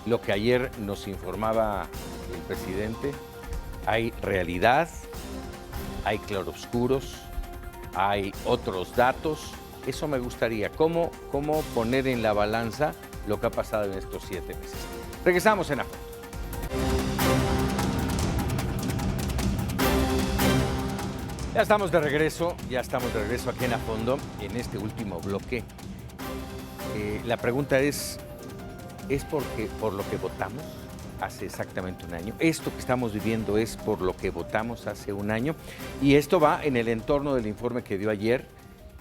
[SPEAKER 8] lo que ayer nos informaba el presidente. Hay realidad, hay claroscuros, hay otros datos. Eso me gustaría, cómo poner en la balanza lo que ha pasado en estos 7 meses. Regresamos en Afondo. Ya estamos de regreso aquí en Afondo, en este último bloque. La pregunta es por lo que votamos hace exactamente un año. Esto que estamos viviendo es por lo que votamos hace un año. Y esto va en el entorno del informe que dio ayer,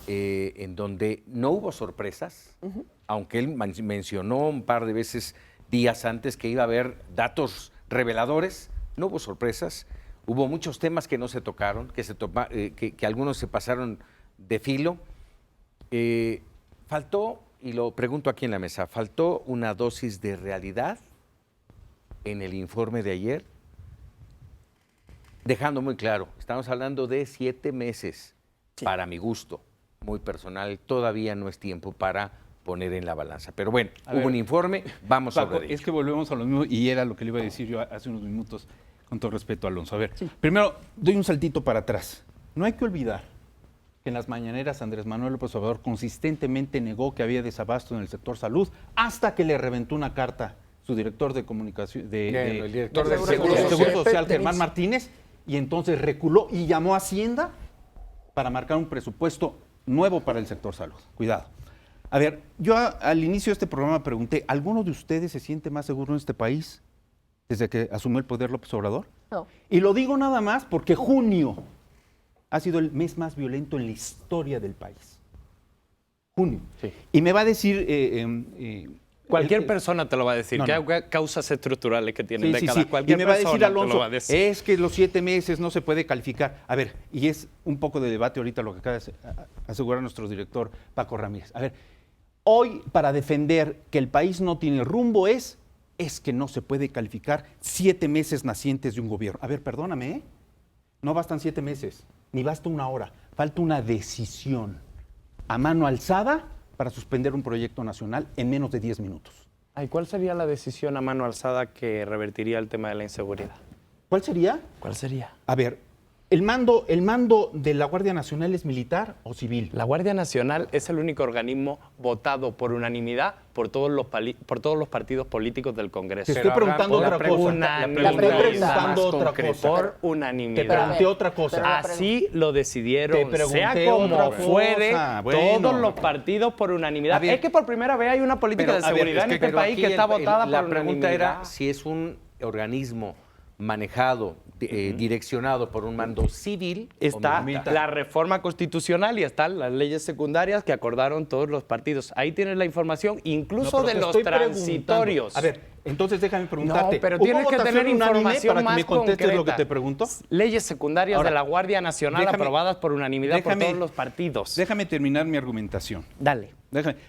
[SPEAKER 8] en donde no hubo sorpresas, aunque él mencionó un par de veces días antes que iba a haber datos reveladores, no hubo sorpresas. Hubo muchos temas que no se tocaron, que algunos se pasaron de filo. Faltó, y lo pregunto aquí en la mesa, ¿faltó una dosis de realidad en el informe de ayer? Dejando muy claro, estamos hablando de 7 meses, sí. Para mi gusto, muy personal, todavía no es tiempo para poner en la balanza. Pero bueno, hubo un informe, vamos
[SPEAKER 4] Paco,
[SPEAKER 8] sobre ello.
[SPEAKER 4] es que volvemos a lo mismo y era lo que le iba a decir yo hace unos minutos. Con todo respeto, Alonso. A ver, primero doy un saltito para atrás. No hay que olvidar que en las mañaneras Andrés Manuel López Obrador consistentemente negó que había desabasto en el sector salud hasta que le reventó una carta su director de comunicación,
[SPEAKER 8] el director del
[SPEAKER 4] Seguro Social, Germán Martínez, y entonces reculó y llamó a Hacienda para marcar un presupuesto nuevo para el sector salud. Cuidado. A ver, yo al inicio de este programa pregunté, ¿alguno de ustedes se siente más seguro en este país desde que asumió el poder López Obrador?
[SPEAKER 3] No.
[SPEAKER 4] Y lo digo nada más porque junio ha sido el mes más violento en la historia del país. Junio. Sí. Y me va a decir...
[SPEAKER 5] Cualquier persona te lo va a decir, que hay causas estructurales que tienen décadas. Cualquier
[SPEAKER 4] y me va a decir
[SPEAKER 5] persona
[SPEAKER 4] Alonso,
[SPEAKER 5] te lo va a decir.
[SPEAKER 4] es que los 7 meses no se puede calificar. A ver, y es un poco de debate ahorita lo que acaba de asegurar nuestro director Paco Ramírez. A ver, hoy para defender que el país no tiene rumbo es que no se puede calificar 7 meses nacientes de un gobierno. A ver, perdóname, ¿eh? No bastan 7 meses, ni basta una hora. Falta una decisión a mano alzada para suspender un proyecto nacional en menos de 10 minutos.
[SPEAKER 5] Ay, ¿cuál sería la decisión a mano alzada que revertiría el tema de la inseguridad?
[SPEAKER 4] ¿Cuál sería?
[SPEAKER 5] ¿Cuál sería?
[SPEAKER 4] A ver, ¿el mando de la Guardia Nacional es militar o civil?
[SPEAKER 5] La Guardia Nacional es el único organismo votado por unanimidad por todos los partidos políticos del Congreso.
[SPEAKER 4] Te estoy preguntando otra cosa.
[SPEAKER 5] Por unanimidad.
[SPEAKER 4] Te pregunté otra cosa.
[SPEAKER 5] Así lo decidieron, sea como fuere, todos los partidos por unanimidad. Es que por primera vez hay una política de seguridad en este país que está votada por unanimidad.
[SPEAKER 8] La pregunta era si es un organismo manejado, direccionado por un mando civil.
[SPEAKER 5] Está la reforma constitucional y están las leyes secundarias que acordaron todos los partidos. Ahí tienes la información, incluso de los transitorios.
[SPEAKER 4] A ver, entonces déjame preguntarte.
[SPEAKER 5] No, pero tienes que tener información
[SPEAKER 4] para
[SPEAKER 5] más
[SPEAKER 4] que me contestes
[SPEAKER 5] concreta.
[SPEAKER 4] lo que te pregunto.
[SPEAKER 5] Leyes secundarias de la Guardia Nacional aprobadas por unanimidad por todos los partidos.
[SPEAKER 4] Déjame terminar mi argumentación.
[SPEAKER 5] Dale.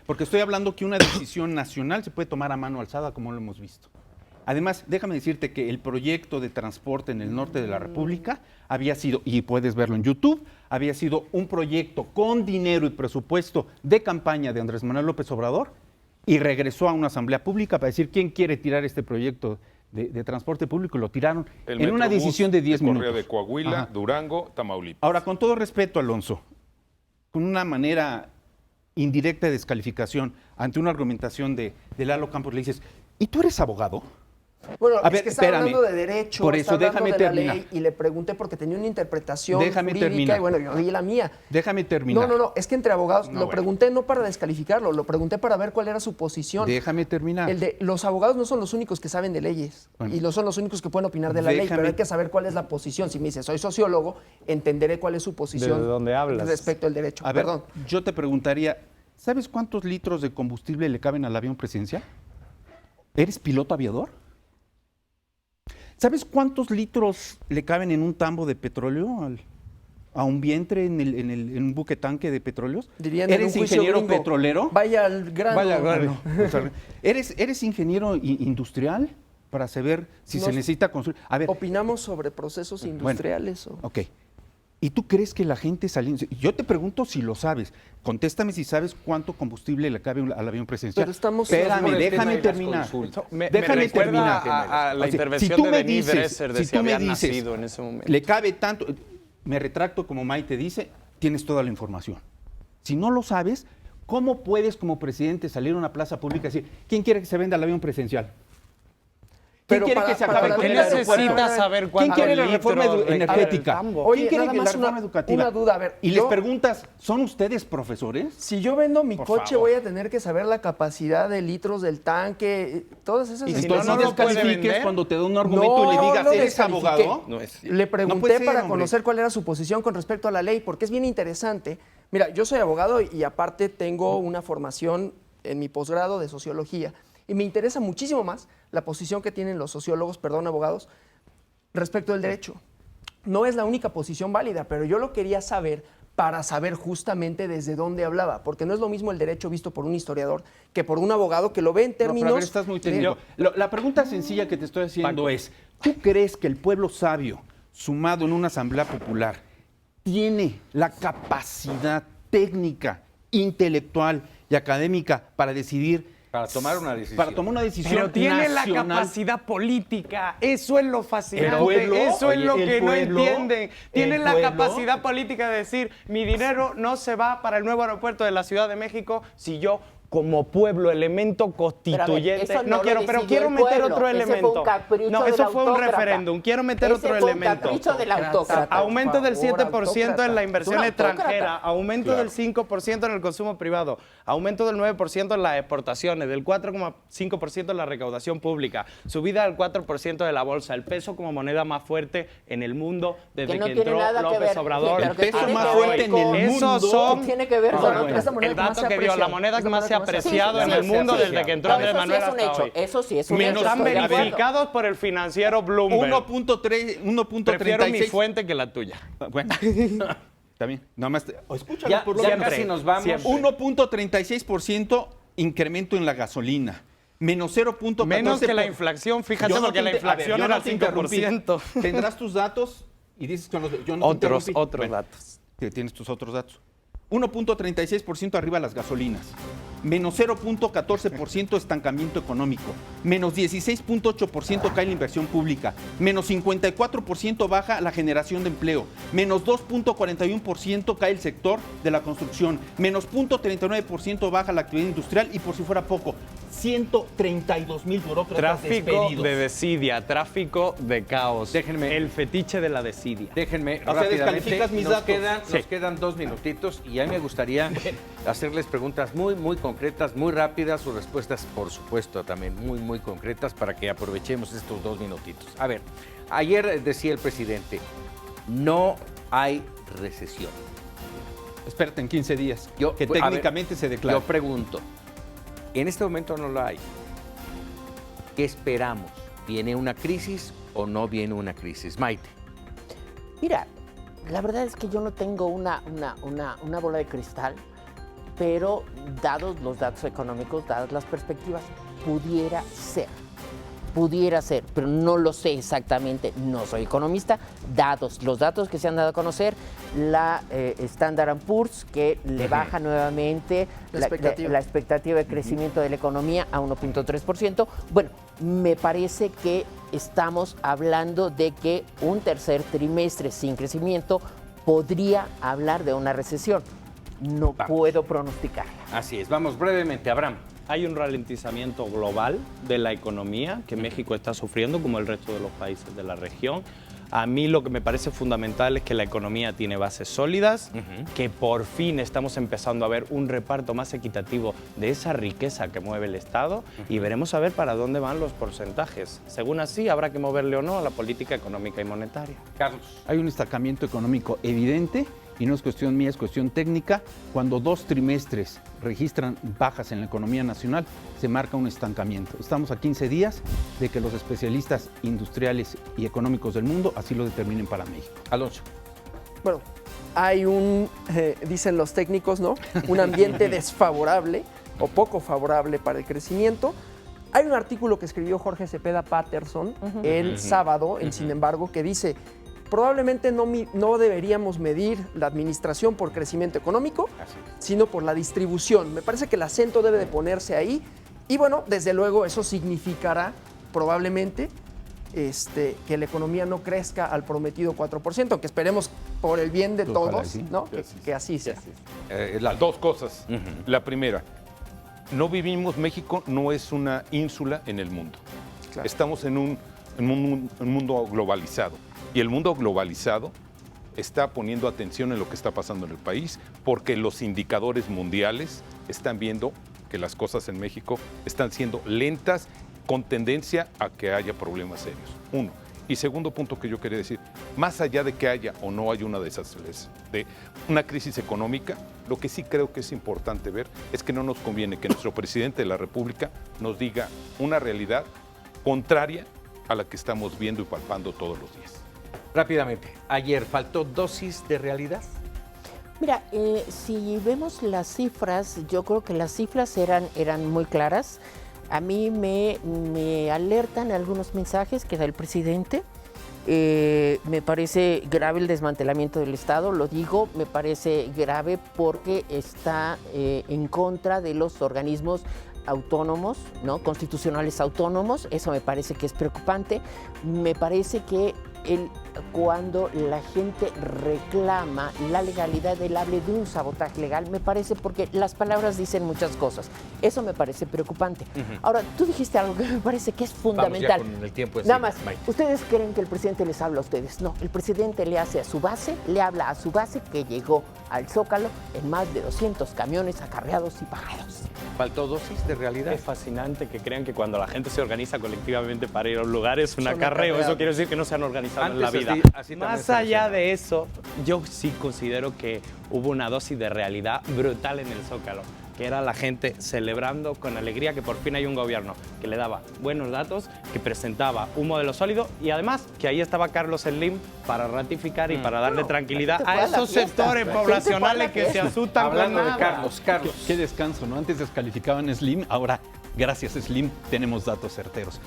[SPEAKER 4] Porque estoy hablando que una decisión nacional se puede tomar a mano alzada, como lo hemos visto. Además, déjame decirte que el proyecto de transporte en el norte de la República había sido, y puedes verlo en YouTube, había sido un proyecto con dinero y presupuesto de campaña de Andrés Manuel López Obrador, y regresó a una asamblea pública para decir quién quiere tirar este proyecto de transporte público, y lo tiraron
[SPEAKER 7] El
[SPEAKER 4] en una
[SPEAKER 7] Metrobús
[SPEAKER 4] decisión de 10
[SPEAKER 7] que corría
[SPEAKER 4] minutos.
[SPEAKER 7] de Coahuila,
[SPEAKER 4] Ajá.
[SPEAKER 7] Durango, Tamaulipas.
[SPEAKER 4] Ahora, con todo respeto, Alonso, con una manera indirecta de descalificación ante una argumentación de Lalo Campos, le dices, ¿y tú eres abogado?
[SPEAKER 6] Bueno,
[SPEAKER 4] A
[SPEAKER 6] es
[SPEAKER 4] ver,
[SPEAKER 6] que estaba
[SPEAKER 4] espérame.
[SPEAKER 6] hablando de derecho,
[SPEAKER 4] Por
[SPEAKER 6] está
[SPEAKER 4] eso,
[SPEAKER 6] hablando
[SPEAKER 4] déjame
[SPEAKER 6] de la
[SPEAKER 4] terminar.
[SPEAKER 6] ley, y le pregunté porque tenía una interpretación
[SPEAKER 4] Déjame
[SPEAKER 6] jurídica
[SPEAKER 4] terminar.
[SPEAKER 6] y bueno, yo di la mía.
[SPEAKER 4] Déjame terminar.
[SPEAKER 6] No, es que entre abogados,
[SPEAKER 4] No,
[SPEAKER 6] lo
[SPEAKER 4] bueno.
[SPEAKER 6] pregunté no para descalificarlo, lo pregunté para ver cuál era su posición.
[SPEAKER 4] Déjame terminar.
[SPEAKER 6] Los abogados no son los únicos que saben de leyes
[SPEAKER 4] Bueno.
[SPEAKER 6] y no son los únicos que pueden opinar de la ley, pero
[SPEAKER 4] Déjame-
[SPEAKER 6] hay que saber cuál es la posición. Si me dice, soy sociólogo, entenderé cuál es su posición
[SPEAKER 5] ¿De dónde hablas?
[SPEAKER 6] respecto al derecho.
[SPEAKER 4] A ver,
[SPEAKER 6] Perdón.
[SPEAKER 4] yo te preguntaría, ¿sabes cuántos litros de combustible le caben al avión presidencial? ¿Eres piloto aviador? ¿Sabes cuántos litros le caben en un tambo de petróleo a un vientre en un buque tanque de petróleos?
[SPEAKER 6] Dirían en
[SPEAKER 4] ¿Eres
[SPEAKER 6] un juicio
[SPEAKER 4] ingeniero
[SPEAKER 6] gringo,
[SPEAKER 4] petrolero?
[SPEAKER 6] Vaya al grano.
[SPEAKER 5] Vaya al grano.
[SPEAKER 4] O sea, ¿Eres ingeniero industrial para saber si se
[SPEAKER 6] Nos-
[SPEAKER 4] necesita construir? A ver,
[SPEAKER 6] ¿Opinamos sobre procesos industriales? o-
[SPEAKER 4] ok. ¿Y tú crees que la gente saliendo? Yo te pregunto si lo sabes. Contéstame si sabes cuánto combustible le cabe al avión presidencial.
[SPEAKER 6] Pero estamos-
[SPEAKER 4] Espérame,
[SPEAKER 8] Por el tema
[SPEAKER 4] déjame
[SPEAKER 8] de las
[SPEAKER 4] terminar.
[SPEAKER 8] consultas.
[SPEAKER 5] Me
[SPEAKER 4] Déjame
[SPEAKER 5] recuerda
[SPEAKER 4] terminar.
[SPEAKER 5] a la
[SPEAKER 4] O sea,
[SPEAKER 5] intervención
[SPEAKER 4] si tú
[SPEAKER 5] de
[SPEAKER 4] me
[SPEAKER 5] Denis
[SPEAKER 4] dices,
[SPEAKER 5] Dresser de
[SPEAKER 4] si
[SPEAKER 5] si
[SPEAKER 4] tú me
[SPEAKER 5] había
[SPEAKER 4] dices,
[SPEAKER 5] nacido en ese momento.
[SPEAKER 4] le cabe tanto, me retracto como Maite dice, tienes toda la información. Si no lo sabes, ¿cómo puedes como presidente salir a una plaza pública y decir, ¿quién quiere que se venda el avión presidencial? ¿Quién
[SPEAKER 6] Pero
[SPEAKER 4] quiere
[SPEAKER 6] para-
[SPEAKER 4] que se
[SPEAKER 6] para
[SPEAKER 4] acabe
[SPEAKER 6] la
[SPEAKER 4] con el
[SPEAKER 6] ley
[SPEAKER 4] aeropuerto?
[SPEAKER 5] necesitas saber
[SPEAKER 4] ¿Quién
[SPEAKER 5] cuánto
[SPEAKER 4] quiere la reforma
[SPEAKER 5] litro de-
[SPEAKER 4] energética?
[SPEAKER 5] A ver,
[SPEAKER 4] ¿Quién
[SPEAKER 6] Oye,
[SPEAKER 4] quiere
[SPEAKER 6] nada
[SPEAKER 4] que la
[SPEAKER 6] más
[SPEAKER 4] reforma educativa?
[SPEAKER 6] una duda, a ver,
[SPEAKER 4] y les
[SPEAKER 6] yo-
[SPEAKER 4] preguntas, ¿son ustedes profesores?
[SPEAKER 6] Si yo vendo mi
[SPEAKER 4] Por
[SPEAKER 6] coche,
[SPEAKER 4] favor.
[SPEAKER 6] voy a tener que saber la capacidad de litros del tanque, todas esas
[SPEAKER 5] Y si
[SPEAKER 4] Entonces
[SPEAKER 5] no
[SPEAKER 4] no
[SPEAKER 5] lo puede
[SPEAKER 4] descalifiques
[SPEAKER 5] vender.
[SPEAKER 4] cuando te da un argumento y le
[SPEAKER 6] No,
[SPEAKER 4] digas,
[SPEAKER 6] no
[SPEAKER 4] ¿eres
[SPEAKER 6] descalifiqué.
[SPEAKER 4] abogado?
[SPEAKER 8] No es-
[SPEAKER 6] Le pregunté
[SPEAKER 4] puede ser,
[SPEAKER 6] para
[SPEAKER 4] hombre.
[SPEAKER 6] conocer cuál era su posición con respecto a la ley, porque es bien interesante. Mira, yo soy abogado y aparte tengo una formación en mi posgrado de sociología y me interesa muchísimo más la posición que tienen los sociólogos, perdón, abogados, respecto del derecho. No es la única posición válida, pero yo lo quería saber para saber justamente desde dónde hablaba, porque no es lo mismo el derecho visto por un historiador que por un abogado que lo ve en
[SPEAKER 4] No, pero
[SPEAKER 6] términos...
[SPEAKER 4] a ver, estás muy
[SPEAKER 6] de-
[SPEAKER 4] técnico. La pregunta sencilla que te estoy haciendo
[SPEAKER 5] Paco.
[SPEAKER 4] es, ¿tú crees que el pueblo sabio, sumado en una asamblea popular, tiene la capacidad técnica, intelectual y académica para decidir,
[SPEAKER 8] Para tomar una decisión.
[SPEAKER 4] para tomar una decisión
[SPEAKER 5] Pero tiene la
[SPEAKER 4] nacional?
[SPEAKER 5] capacidad política. Eso es lo fascinante.
[SPEAKER 4] ¿El pueblo?
[SPEAKER 5] Eso es
[SPEAKER 4] Oye,
[SPEAKER 5] lo
[SPEAKER 4] ¿el
[SPEAKER 5] que no
[SPEAKER 4] pueblo?
[SPEAKER 5] entienden. Tienen
[SPEAKER 4] ¿El
[SPEAKER 5] la
[SPEAKER 4] pueblo?
[SPEAKER 5] capacidad política de decir, mi dinero no se va para el nuevo aeropuerto de la Ciudad de México si yo, como pueblo, elemento constituyente,
[SPEAKER 3] eso no lo
[SPEAKER 5] quiero, pero
[SPEAKER 3] decidió
[SPEAKER 5] quiero
[SPEAKER 3] el
[SPEAKER 5] meter
[SPEAKER 3] pueblo.
[SPEAKER 5] otro
[SPEAKER 3] Ese fue un
[SPEAKER 5] elemento.
[SPEAKER 3] capricho
[SPEAKER 5] No,
[SPEAKER 3] del
[SPEAKER 5] eso fue un
[SPEAKER 3] autócrata.
[SPEAKER 5] referéndum. Quiero meter
[SPEAKER 3] Ese
[SPEAKER 5] otro
[SPEAKER 3] fue un
[SPEAKER 5] elemento.
[SPEAKER 3] capricho del autócrata.
[SPEAKER 5] Aumento del
[SPEAKER 6] Por favor,
[SPEAKER 5] 7% en la
[SPEAKER 6] autócrata.
[SPEAKER 5] inversión
[SPEAKER 3] Es un autócrata.
[SPEAKER 5] extranjera, aumento del 5% en el consumo privado, aumento del 9% en las exportaciones, del 4,5% en la recaudación pública, subida del 4% de la bolsa, el peso como moneda más fuerte en el mundo desde
[SPEAKER 3] Que
[SPEAKER 5] que,
[SPEAKER 3] no tiene
[SPEAKER 5] entró
[SPEAKER 3] nada que
[SPEAKER 5] López
[SPEAKER 3] ver.
[SPEAKER 5] Obrador.
[SPEAKER 3] El
[SPEAKER 4] peso
[SPEAKER 5] hasta
[SPEAKER 4] más
[SPEAKER 5] hoy.
[SPEAKER 4] fuerte en el
[SPEAKER 5] Esos
[SPEAKER 4] mundo.
[SPEAKER 5] son
[SPEAKER 3] ¿Qué tiene que ver con
[SPEAKER 6] bueno,
[SPEAKER 3] otra?
[SPEAKER 6] esa moneda
[SPEAKER 5] el
[SPEAKER 6] que más
[SPEAKER 5] dato
[SPEAKER 6] se
[SPEAKER 5] que dio,
[SPEAKER 6] aprecia.
[SPEAKER 5] la moneda
[SPEAKER 6] Es la
[SPEAKER 5] más
[SPEAKER 6] moneda que más se
[SPEAKER 5] apreciado en
[SPEAKER 6] aprecia.
[SPEAKER 5] el mundo
[SPEAKER 8] Sí,
[SPEAKER 5] desde que entró
[SPEAKER 3] No,
[SPEAKER 5] Andrés
[SPEAKER 3] eso sí
[SPEAKER 5] Manuel
[SPEAKER 3] es un
[SPEAKER 5] hasta
[SPEAKER 3] hecho.
[SPEAKER 5] hoy.
[SPEAKER 3] Eso sí es un
[SPEAKER 4] Menos
[SPEAKER 3] hecho.
[SPEAKER 5] Están
[SPEAKER 3] estoy de acuerdo.
[SPEAKER 5] verificados por el financiero Bloomberg.
[SPEAKER 4] 1.3,
[SPEAKER 5] Prefiero mi
[SPEAKER 4] 1.36.
[SPEAKER 5] fuente que la tuya.
[SPEAKER 4] Bueno, está bien. Nada más, escúchalo
[SPEAKER 8] Ya,
[SPEAKER 4] por lo
[SPEAKER 8] ya
[SPEAKER 4] menos.
[SPEAKER 8] casi nos vamos.
[SPEAKER 5] Siempre.
[SPEAKER 4] 1.36% incremento en la gasolina. Menos 0.14%.
[SPEAKER 5] Menos que la inflación, fíjate,
[SPEAKER 4] Yo no
[SPEAKER 5] porque
[SPEAKER 4] te
[SPEAKER 5] la
[SPEAKER 4] inter- a ver,
[SPEAKER 5] inflación
[SPEAKER 4] yo
[SPEAKER 5] era
[SPEAKER 4] no te interrumpí.
[SPEAKER 5] 5%.
[SPEAKER 4] Tendrás tus datos y dices con los yo no te
[SPEAKER 5] Otros
[SPEAKER 4] interrumpí. Bueno,
[SPEAKER 5] datos.
[SPEAKER 4] tienes tus otros datos. 1.36% arriba las gasolinas. Menos 0.14% estancamiento económico. Menos 16.8% cae la inversión pública. Menos 54% baja la generación de empleo. Menos 2.41% cae el sector de la construcción. Menos 0.39% baja la actividad industrial y por si fuera poco, 132,000 burócratas
[SPEAKER 5] Tráfico
[SPEAKER 4] despedidos.
[SPEAKER 5] de desidia, tráfico de caos.
[SPEAKER 8] Déjenme-
[SPEAKER 5] El fetiche de la desidia.
[SPEAKER 8] Déjenme
[SPEAKER 4] sea,
[SPEAKER 8] rápidamente,
[SPEAKER 4] descalificas mis
[SPEAKER 8] nos
[SPEAKER 4] datos.
[SPEAKER 8] nos quedan 2 minutitos y a mí me gustaría hacerles preguntas muy concretas, muy rápidas, sus respuestas, por supuesto, también muy concretas para que aprovechemos estos 2 minutitos. A ver, ayer decía el presidente, no hay recesión.
[SPEAKER 4] Espérate en 15 días,
[SPEAKER 8] Yo-
[SPEAKER 4] que
[SPEAKER 8] a ver,
[SPEAKER 4] técnicamente se declara.
[SPEAKER 8] Yo pregunto, en este momento no lo hay. ¿Qué esperamos? ¿Viene una crisis o no viene una crisis? Maite.
[SPEAKER 3] Mira, la verdad es que yo no tengo una bola de cristal, pero dados los datos económicos, dadas las perspectivas, pudiera ser, pero no lo sé exactamente, no soy economista, dados los datos que se han dado a conocer, la Standard & Poor's, que le baja nuevamente la expectativa de crecimiento de la economía a 1.3%. Bueno, me parece que estamos hablando de que un tercer trimestre sin crecimiento podría hablar de una recesión. No puedo pronosticarla.
[SPEAKER 8] Así es. Vamos brevemente, Abraham.
[SPEAKER 5] Hay un ralentizamiento global de la economía que México está sufriendo, como el resto de los países de la región. A mí lo que me parece fundamental es que la economía tiene bases sólidas, que por fin estamos empezando a ver un reparto más equitativo de esa riqueza que mueve el Estado y veremos a ver para dónde van los porcentajes. Según así, habrá que moverle o no a la política económica y monetaria.
[SPEAKER 8] Carlos.
[SPEAKER 4] Hay un estancamiento económico evidente y no es cuestión mía, es cuestión técnica. Cuando 2 trimestres registran bajas en la economía nacional, se marca un estancamiento. Estamos a 15 días de que los especialistas industriales y económicos del mundo así lo determinen para México.
[SPEAKER 8] Alonso.
[SPEAKER 6] Bueno, hay dicen los técnicos, ¿no? Un ambiente desfavorable o poco favorable para el crecimiento. Hay un artículo que escribió Jorge Cepeda Patterson el sábado, Sin embargo, que dice: probablemente no deberíamos medir la administración por crecimiento económico, sino por la distribución. Me parece que el acento debe de ponerse ahí y bueno, desde luego eso significará probablemente que la economía no crezca al prometido 4%, aunque esperemos por el bien de todos, ¿no? Que así sea.
[SPEAKER 7] Las dos cosas. La primera, México no es una ínsula en el mundo. Claro. Estamos en un mundo globalizado. Y el mundo globalizado está poniendo atención en lo que está pasando en el país porque los indicadores mundiales están viendo que las cosas en México están siendo lentas con tendencia a que haya problemas serios. Uno. Y segundo punto que yo quería decir, más allá de que haya o no haya una de una crisis económica, lo que sí creo que es importante ver es que no nos conviene que nuestro presidente de la República nos diga una realidad contraria a la que estamos viendo y palpando todos los días.
[SPEAKER 8] Rápidamente, ayer faltó dosis de realidad.
[SPEAKER 3] Mira, si vemos las cifras, yo creo que las cifras eran muy claras. A mí me alertan algunos mensajes que da el presidente. Me parece grave el desmantelamiento del Estado, lo digo, me parece grave porque está en contra de los organismos autónomos, ¿no? Constitucionales autónomos. Eso me parece que es preocupante. Me parece que cuando la gente reclama la legalidad, él hable de un sabotaje legal, me parece, porque las palabras dicen muchas cosas. Eso me parece preocupante. Ahora, tú dijiste algo que me parece que es fundamental.
[SPEAKER 8] Vamos ya con el tiempo
[SPEAKER 3] Nada más, ¿ustedes creen que el presidente les habla a ustedes? No, el presidente le habla a su base que llegó al Zócalo en más de 200 camiones acarreados y pagados.
[SPEAKER 8] ¿Faltó dosis de realidad?
[SPEAKER 5] Es fascinante que crean que cuando la gente se organiza colectivamente para ir a un lugar es un acarreo. Eso quiere decir que no se han organizado en la vida.
[SPEAKER 8] Así
[SPEAKER 5] Más allá de eso, yo sí considero que hubo una dosis de realidad brutal en el Zócalo, que era la gente celebrando con alegría que por fin hay un gobierno que le daba buenos datos, que presentaba un modelo sólido y además que ahí estaba Carlos Slim para ratificar y para darle tranquilidad a esos sectores poblacionales que se asustan.
[SPEAKER 8] Hablando
[SPEAKER 5] con
[SPEAKER 8] de
[SPEAKER 5] nada.
[SPEAKER 4] Carlos. Qué descanso, ¿no? Antes descalificaban a Slim, ahora gracias a Slim tenemos datos certeros.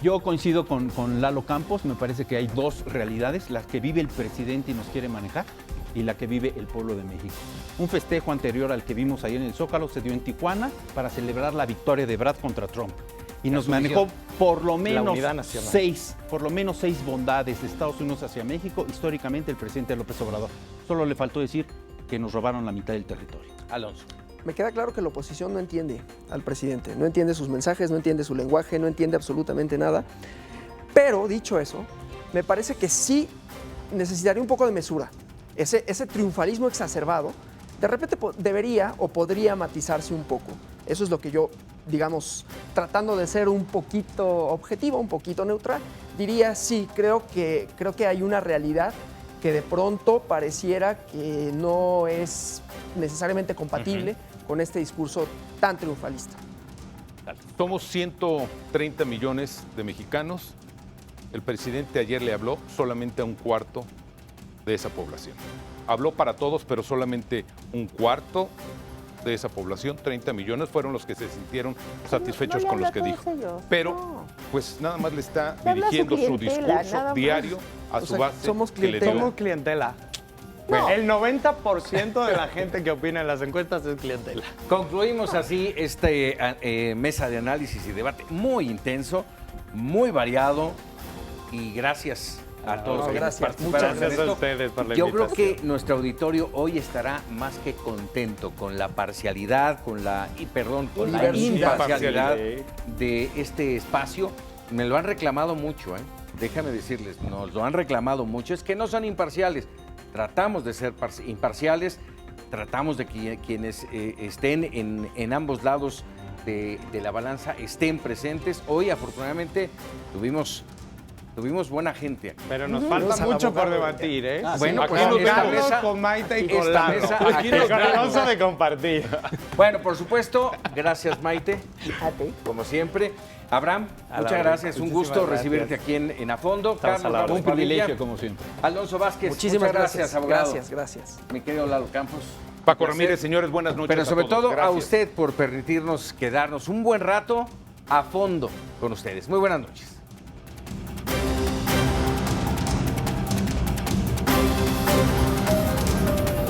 [SPEAKER 4] Yo coincido con Lalo Campos, me parece que hay dos realidades, la que vive el presidente y nos quiere manejar y la que vive el pueblo de México. Un festejo anterior al que vimos ayer en el Zócalo se dio en Tijuana para celebrar la victoria de Brad contra Trump. Y nos manejó por lo menos seis bondades de Estados Unidos hacia México, históricamente el presidente López Obrador. Solo le faltó decir que nos robaron la mitad del territorio.
[SPEAKER 8] Alonso.
[SPEAKER 6] Me queda claro que la oposición no entiende al presidente, no entiende sus mensajes, no entiende su lenguaje, no entiende absolutamente nada. Pero, dicho eso, me parece que sí necesitaría un poco de mesura. Ese triunfalismo exacerbado, de repente debería o podría matizarse un poco. Eso es lo que yo, digamos, tratando de ser un poquito objetivo, un poquito neutral, diría sí, creo que hay una realidad que de pronto pareciera que no es necesariamente compatible con este discurso tan triunfalista.
[SPEAKER 7] Somos 130 millones de mexicanos. El presidente ayer le habló solamente a un cuarto de esa población. Habló para todos, pero solamente un cuarto de esa población, 30 millones, fueron los que se sintieron satisfechos con los que dijo. Pero, pues nada más le está dirigiendo su discurso diario a su base.
[SPEAKER 5] Somos clientela. El 90% de la gente que opina en las encuestas es clientela.
[SPEAKER 8] Concluimos así mesa de análisis y debate muy intenso, muy variado y gracias a todos. los que
[SPEAKER 6] gracias.
[SPEAKER 8] participaron
[SPEAKER 5] Muchas gracias
[SPEAKER 8] en
[SPEAKER 5] a
[SPEAKER 8] esto.
[SPEAKER 5] ustedes por la
[SPEAKER 8] Yo creo
[SPEAKER 5] invitación.
[SPEAKER 8] que nuestro auditorio hoy estará más que contento con la parcialidad, con la
[SPEAKER 6] Diversidad.
[SPEAKER 8] imparcialidad de este espacio. Me lo han reclamado mucho, déjame decirles, nos lo han reclamado mucho. Es que no son imparciales. Tratamos de ser imparciales, tratamos de que quienes estén en ambos lados de la balanza estén presentes. Hoy, afortunadamente, tuvimos buena aquí.
[SPEAKER 5] Pero nos falta mucho por debatir, ¿eh?
[SPEAKER 8] Bueno, pues
[SPEAKER 7] aquí nos
[SPEAKER 8] esta
[SPEAKER 7] vemos
[SPEAKER 8] mesa,
[SPEAKER 5] con Maite y con
[SPEAKER 8] esta
[SPEAKER 5] Lalo.
[SPEAKER 8] mesa,
[SPEAKER 5] Aquí
[SPEAKER 8] aquí
[SPEAKER 5] nos
[SPEAKER 8] nos vemos.
[SPEAKER 5] gozoso de compartir.
[SPEAKER 8] Bueno, por supuesto, gracias Maite,
[SPEAKER 3] A ti.
[SPEAKER 8] como siempre. Abraham,
[SPEAKER 5] A la
[SPEAKER 8] muchas
[SPEAKER 5] orden.
[SPEAKER 8] gracias, un
[SPEAKER 5] Muchísimas
[SPEAKER 8] gusto
[SPEAKER 5] gracias.
[SPEAKER 8] recibirte aquí en A Fondo.
[SPEAKER 5] Estamos a la orden.
[SPEAKER 1] Un privilegio, como siempre.
[SPEAKER 8] Alonso Vázquez,
[SPEAKER 6] Muchísimas
[SPEAKER 8] muchas gracias, abogado.
[SPEAKER 6] Gracias.
[SPEAKER 8] Mi querido Lalo Campos.
[SPEAKER 7] Paco
[SPEAKER 8] placer.
[SPEAKER 7] Ramírez, señores, buenas noches.
[SPEAKER 8] Pero
[SPEAKER 7] a
[SPEAKER 8] sobre
[SPEAKER 7] todos.
[SPEAKER 8] todo a
[SPEAKER 7] Gracias.
[SPEAKER 8] usted por permitirnos quedarnos un buen rato a fondo con ustedes. Muy buenas noches.